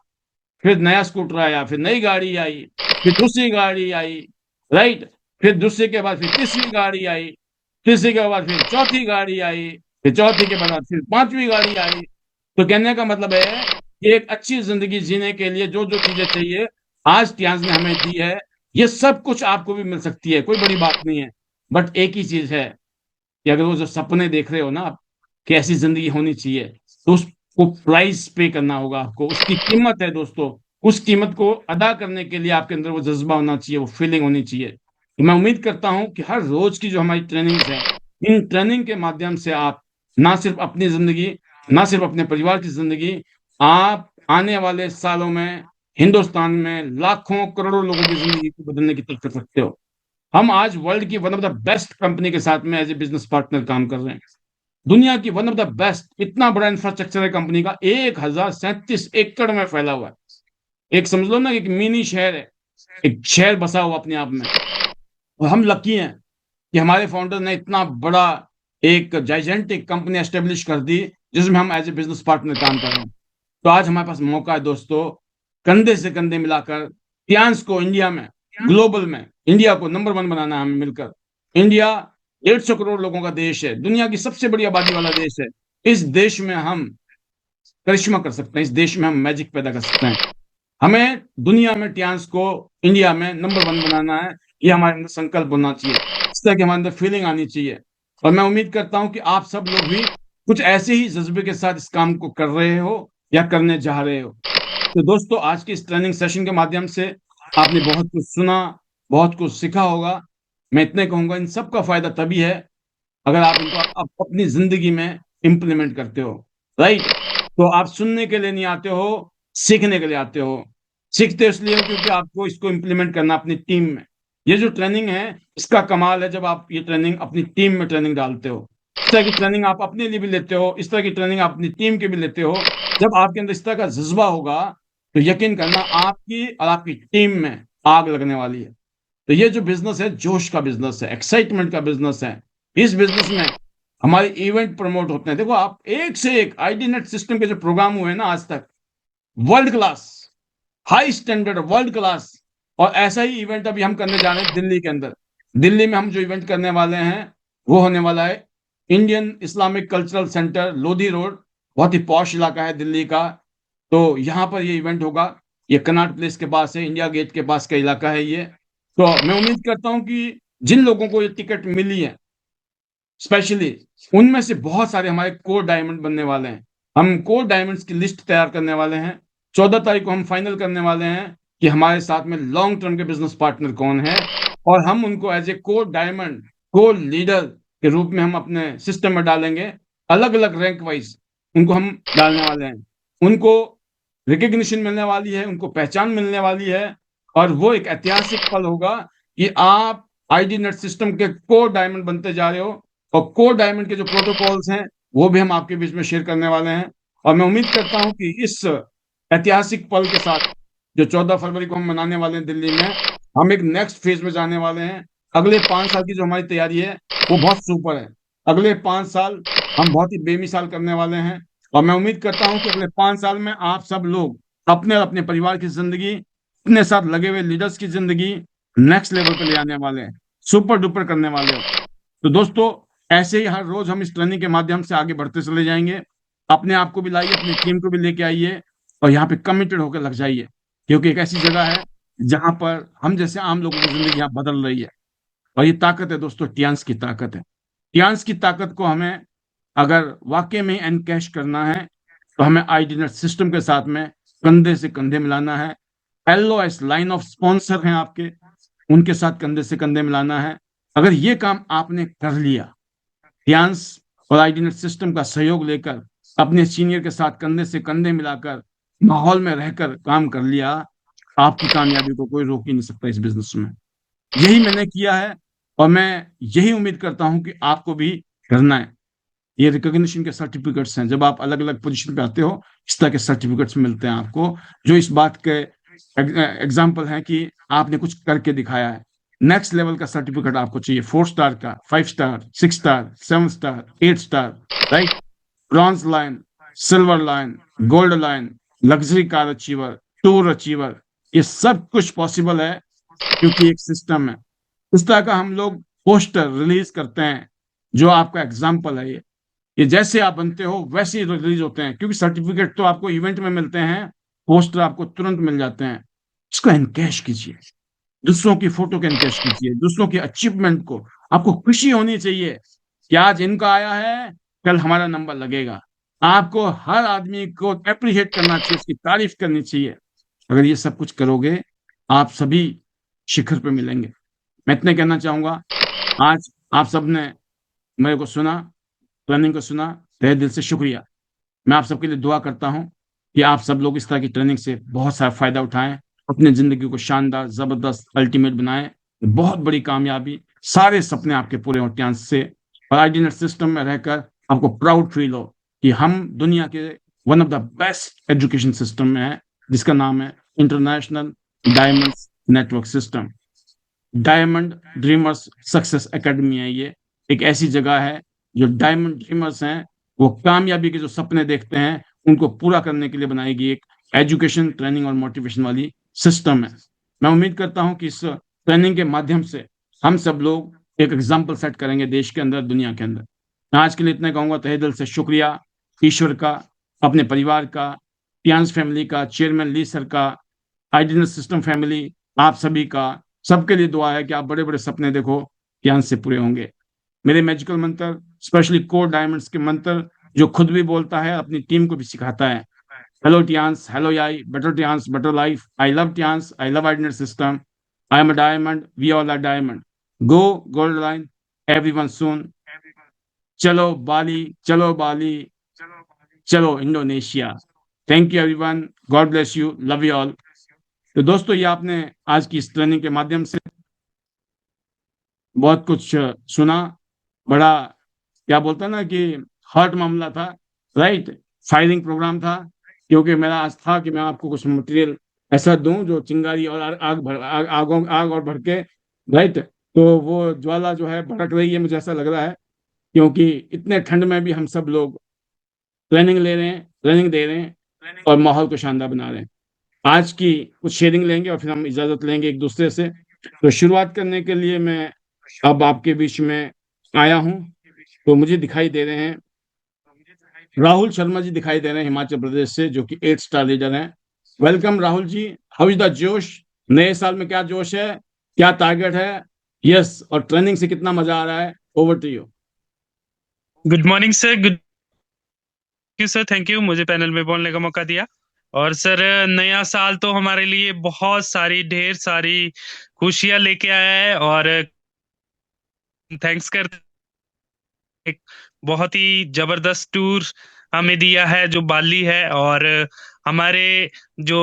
फिर नया स्कूटर आया, फिर नई गाड़ी आई, फिर दूसरी गाड़ी आई। राइट। फिर दूसरे के बाद फिर तीसरी गाड़ी आई, तीसरी के बाद फिर चौथी गाड़ी आई, फिर चौथी के बाद फिर पांचवी गाड़ी आई। तो कहने का मतलब है कि एक अच्छी जिंदगी जीने के लिए जो जो चीजें चाहिए आज टियाज ने हमें दी है, ये सब कुछ आपको भी मिल सकती है, कोई बड़ी बात नहीं है। बट एक ही चीज है कि अगर वो जो सपने देख रहे हो ना आप, कि ऐसी जिंदगी होनी चाहिए, तो उसको प्राइस पे करना होगा आपको। उसकी कीमत है दोस्तों, उस कीमत को अदा करने के लिए आपके अंदर वो जज्बा होना चाहिए, वो फीलिंग होनी चाहिए। तो मैं उम्मीद करता हूं कि हर रोज की जो हमारी ट्रेनिंग्स है, इन ट्रेनिंग के माध्यम से आप ना सिर्फ अपनी जिंदगी, ना सिर्फ अपने परिवार की जिंदगी, आप आने वाले सालों में हिंदुस्तान में लाखों करोड़ों लोगों की जिंदगी को बदलने की तक कर सकते हो। हम आज वर्ल्ड की one of the best company के साथ में एज ए बिजनेस पार्टनर काम कर रहे हैं। दुनिया की वन ऑफ द बेस्ट, इतना बड़ा इंफ्रास्ट्रक्चर है कंपनी का, 1037 एकड़ में फैला हुआ है। एक समझ लो ना, एक मिनी शहर है, एक शहर बसा हुआ अपने आप में। और हम लकी हैं कि हमारे फाउंडर ने इतना बड़ा एक जाइजेंटिक कंपनी एस्टेब्लिश कर दी, जिसमें हम एज ए बिजनेस पार्टनर काम कर रहे हैं। तो आज हमारे पास मौका है दोस्तों, कंधे से कंधे मिलाकर टियांस को इंडिया में, ग्लोबल में इंडिया को नंबर वन बनाना है हमें मिलकर। इंडिया 150 करोड़ लोगों का देश है, दुनिया की सबसे बड़ी आबादी वाला देश है। इस देश में हम करिश्मा कर सकते हैं, इस देश में हम मैजिक पैदा कर सकते हैं। हमें दुनिया में टियांस को इंडिया में नंबर वन बनाना है, ये हमारे अंदर संकल्प होना चाहिए, इस तरह की हमारे अंदर फीलिंग आनी चाहिए। और मैं उम्मीद करता हूं कि आप सब लोग भी कुछ ऐसे ही जज्बे के साथ इस काम को कर रहे हो या करने जा रहे हो। तो दोस्तों आज के इस ट्रेनिंग सेशन के माध्यम से आपने बहुत कुछ सुना, बहुत कुछ सीखा होगा। मैं इतने कहूंगा, इन सब का फायदा तभी है अगर आप इनको अपनी जिंदगी में इंप्लीमेंट करते हो। राइट। तो आप सुनने के लिए नहीं आते हो, सीखने के लिए आते हो। सीखते इसलिए हो क्योंकि आपको इसको इंप्लीमेंट करना अपनी टीम में। ये जो ट्रेनिंग है, इसका कमाल है जब आप ये ट्रेनिंग अपनी टीम में ट्रेनिंग डालते हो। इस तरह की ट्रेनिंग आप अपने लिए भी लेते हो, इस तरह की ट्रेनिंग आप अपनी टीम के भी लेते हो। जब आपके अंदर इस तरह का जज्बा होगा तो यकीन करना आपकी और आपकी टीम में आग लगने वाली है। तो ये जो बिजनेस है, जोश का बिजनेस है, एक्साइटमेंट का बिजनेस है। इस बिजनेस में हमारे इवेंट प्रमोट होते हैं। देखो आप, एक से एक आईडी नेट सिस्टम के जो प्रोग्राम हुए हैं ना आज तक, world class, high standard, world class. और ऐसा ही इवेंट अभी हम करने जा रहे हैं दिल्ली के अंदर। दिल्ली में हम जो इवेंट करने वाले हैं वो होने वाला है Indian Islamic cultural centre, Lodhi road. बहुत ही पॉश इलाका है दिल्ली का। तो यहाँ पर ये इवेंट होगा। ये कनॉट प्लेस के पास है, इंडिया गेट के पास का इलाका है ये। तो मैं उम्मीद करता हूँ कि जिन लोगों को ये टिकट मिली है स्पेशली, उनमें से बहुत सारे हमारे कोर डायमंड बनने वाले हैं। हम कोर डायमंड्स की लिस्ट तैयार करने वाले हैं। 14 तारीख को हम फाइनल करने वाले हैं कि हमारे साथ में लॉन्ग टर्म के बिजनेस पार्टनर कौन है, और हम उनको as a core diamond, core leader के रूप में हम अपने सिस्टम में डालेंगे। अलग अलग रैंक वाइज उनको हम डालने वाले हैं। उनको रिकग्निशन मिलने वाली है, उनको पहचान मिलने वाली है। और वो एक ऐतिहासिक पल होगा कि आप आईडी नेट सिस्टम के कोर डायमंड बनते जा रहे हो। और कोर डायमंड के जो प्रोटोकॉल्स हैं वो भी हम आपके बीच में शेयर करने वाले हैं। और मैं उम्मीद करता हूं कि इस ऐतिहासिक पल के साथ जो 14 फरवरी को हम मनाने वाले हैं दिल्ली में, हम एक नेक्स्ट फेज में जाने वाले हैं। अगले 5 साल की जो हमारी तैयारी है वो बहुत सुपर है। अगले 5 साल हम बहुत ही बेमिसाल करने वाले हैं। और मैं उम्मीद करता हूं कि अगले 5 साल में आप सब लोग अपने और अपने परिवार की जिंदगी, अपने साथ लगे हुए लीडर्स की जिंदगी नेक्स्ट लेवल पे ले आने वाले हैं, सुपर डुपर करने वाले हो। तो दोस्तों, ऐसे ही हर रोज हम इस ट्रेनिंग के माध्यम से आगे बढ़ते चले जाएंगे। अपने आप को भी लाइए, अपनी टीम को भी लेके आइए और यहाँ पे कमिटेड होकर लग जाइए, क्योंकि एक ऐसी जगह है जहां पर हम जैसे आम लोगों की जिंदगी यहाँ बदल रही है। और ये ताकत है दोस्तों, टियांस की ताकत है। टियांस की ताकत को हमें अगर वाकई में एनकैश करना है तो हमें आईडीनेट सिस्टम के साथ में कंधे से कंधे मिलाना है। एलओएस लाइन ऑफ स्पॉन्सर हैं आपके, उनके साथ कंधे से कंधे मिलाना है। अगर ये काम आपने कर लिया, ध्यान और आईडीनेट सिस्टम का सहयोग लेकर अपने सीनियर के साथ कंधे से कंधे मिलाकर माहौल में रहकर काम कर लिया, आपकी कामयाबी को कोई रोक ही नहीं सकता इस बिजनेस में। यही मैंने किया है और मैं यही उम्मीद करता हूं कि आपको भी करना है। ये रिकॉग्निशन के सर्टिफिकेट्स हैं, जब आप अलग अलग पोजीशन पे आते हो इस तरह के सर्टिफिकेट्स मिलते हैं आपको, जो इस बात के एग्जाम्पल हैं कि आपने कुछ करके दिखाया है। नेक्स्ट लेवल का सर्टिफिकेट आपको चाहिए, 4 स्टार का, 5 star, 6 star, 7 star, 8 star, right? Bronze line, silver line, gold line, luxury car achiever, tour achiever, ये सब कुछ पॉसिबल है क्योंकि एक सिस्टम है। इस तरह का हम लोग पोस्टर रिलीज करते हैं, जो आपका एग्जाम्पल है। ये जैसे आप बनते हो वैसे ही रिलीज होते हैं, क्योंकि सर्टिफिकेट तो आपको इवेंट में मिलते हैं, पोस्टर आपको तुरंत मिल जाते हैं। इसको एनकैश कीजिए, दूसरों की फोटो को एनकैश कीजिए, दूसरों के अचीवमेंट को। आपको खुशी होनी चाहिए कि आज इनका आया है, कल हमारा नंबर लगेगा। आपको हर आदमी को अप्रिशिएट करना चाहिए, उसकी तारीफ करनी चाहिए। अगर ये सब कुछ करोगे, आप सभी शिखर पे मिलेंगे। मैं इतने कहना चाहूंगा। आज आप सबने मेरे को सुना, ट्रेनिंग को सुना, तहे दिल से शुक्रिया। मैं आप सबके लिए दुआ करता हूं कि आप सब लोग इस तरह की ट्रेनिंग से बहुत सारा फायदा उठाएं, अपनी जिंदगी को शानदार, जबरदस्त, अल्टीमेट बनाएं। बहुत बड़ी कामयाबी, सारे सपने आपके पूरे हों चांस से। और आईडीनेट सिस्टम में रहकर आपको प्राउड फील हो कि हम दुनिया के one of the best education system में है, जिसका नाम है international diamond network system. Diamond dreamers success academy है ये। एक ऐसी जगह है जो डायमंड ड्रीमर्स हैं, वो कामयाबी के जो सपने देखते हैं उनको पूरा करने के लिए बनाएगी एक एजुकेशन, ट्रेनिंग और मोटिवेशन वाली सिस्टम है। मैं उम्मीद करता हूं कि इस ट्रेनिंग के माध्यम से हम सब लोग एक एग्जाम्पल सेट करेंगे देश के अंदर, दुनिया के अंदर। मैं आज के लिए इतना कहूंगा, तहे दिल से शुक्रिया ईश्वर का, अपने परिवार का, पियांस फैमिली का, चेयरमैन ली सर का, आइडियल सिस्टम फैमिली, आप सभी का। सबके लिए दुआ है कि आप बड़े बड़े सपने देखो, ज्ञान से पूरे होंगे। मेरे मैजिकल मंत्र, स्पेशली कोर डायमंड्स के मंत्र, जो खुद भी बोलता है, अपनी टीम को भी सिखाता है। हेलो टियांस, हेलो याई, better Tiens, better life. I love Tiens, I love IDNet system. I am a diamond, we all are diamond. Go gold line, everyone soon. चलो बाली, चलो बाली, चलो Indonesia. Thank you everyone, God bless you, love you all. तो दोस्तों, ये आपने आज की इस ट्रेनिंग के माध्यम से बहुत कुछ सुना। बड़ा, क्या बोलता ना कि हॉट मामला था, राइट? फायरिंग प्रोग्राम था, क्योंकि मेरा आज था कि मैं आपको कुछ मटेरियल ऐसा दूं जो चिंगारी और आग और भड़के, राइट? तो वो ज्वाला जो है भड़क रही है, मुझे ऐसा लग रहा है, क्योंकि इतने ठंड में भी हम सब लोग ट्रेनिंग ले रहे हैं, ट्रेनिंग दे रहे हैं और माहौल को शानदार बना रहे हैं। आज की कुछ शेयरिंग लेंगे और फिर हम इजाजत लेंगे एक दूसरे से। तो शुरुआत करने के लिए मैं अब आपके बीच में आया हूं। तो मुझे दिखाई दे रहे हैं राहुल शर्मा जी, दिखाई दे रहे हैं हिमाचल प्रदेश से, जो कि 8 स्टार लीडर हैं। Welcome Rahul ji, how is the josh? नए साल में क्या जोश है, क्या टारगेट है? यस, और ट्रेनिंग से कितना मजा आ रहा है? Over to you. Good morning sir. Good you sir, thank you मुझे पैनल में बोलने का मौका दिया। और सर, नया साल तो हमारे लिए बहुत सारी, ढेर सारी खुशियां लेके आया है। और थैंक्स करते एक बहुत ही जबरदस्त टूर हमें दिया है जो बाली है। और हमारे जो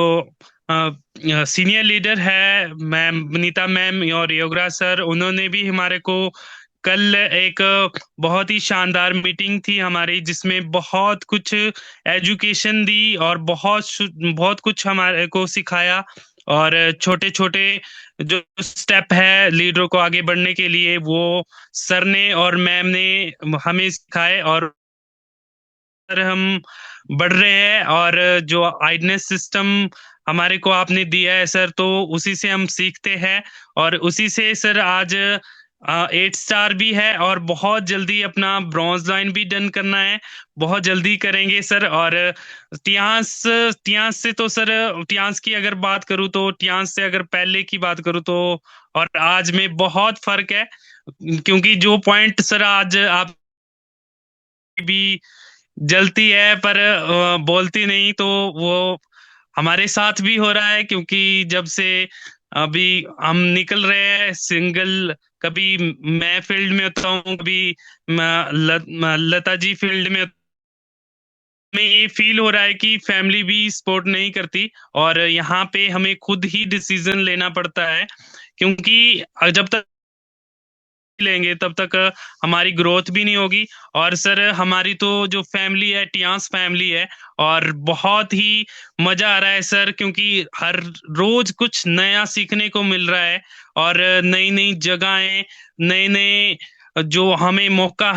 सीनियर लीडर है मैम विनीता मैम और योगराज सर, उन्होंने भी हमारे को कल एक बहुत ही शानदार मीटिंग थी हमारी, जिसमें बहुत कुछ एजुकेशन दी और बहुत कुछ हमारे को सिखाया। और छोटे छोटे जो स्टेप है लीडरों को आगे बढ़ने के लिए, वो सर ने और मैम ने हमें सिखाए। और सर हम बढ़ रहे हैं, और जो आइडनेस सिस्टम हमारे को आपने दिया है सर, तो उसी से हम सीखते हैं। और उसी से सर आज 8 स्टार भी है, और बहुत जल्दी अपना ब्रॉन्ज लाइन भी डन करना है, बहुत जल्दी करेंगे सर। और टियांस टियांस से तो सर, टियांस की अगर बात करूँ तो टियांस से अगर पहले की बात करूँ तो और आज में बहुत फर्क है। क्योंकि जो पॉइंट सर आज आप भी जलती है पर बोलती नहीं, तो वो हमारे साथ भी हो रहा है। क्योंकि जब से अभी हम निकल रहे हैं सिंगल, कभी मैं फील्ड में होता हूँ, कभी लता जी फील्ड में में ये फील हो रहा है कि फैमिली भी सपोर्ट नहीं करती, और यहाँ पे हमें खुद ही डिसीजन लेना पड़ता है। क्योंकि जब तक लेंगे तब तक हमारी ग्रोथ भी नहीं होगी। और सर हमारी तो जो फैमिली है टियांस फैमिली है, और बहुत ही मजा आ रहा है सर, क्योंकि हर रोज कुछ नया सीखने को मिल रहा है, और नई नई जगहें, नए नए जो हमें मौका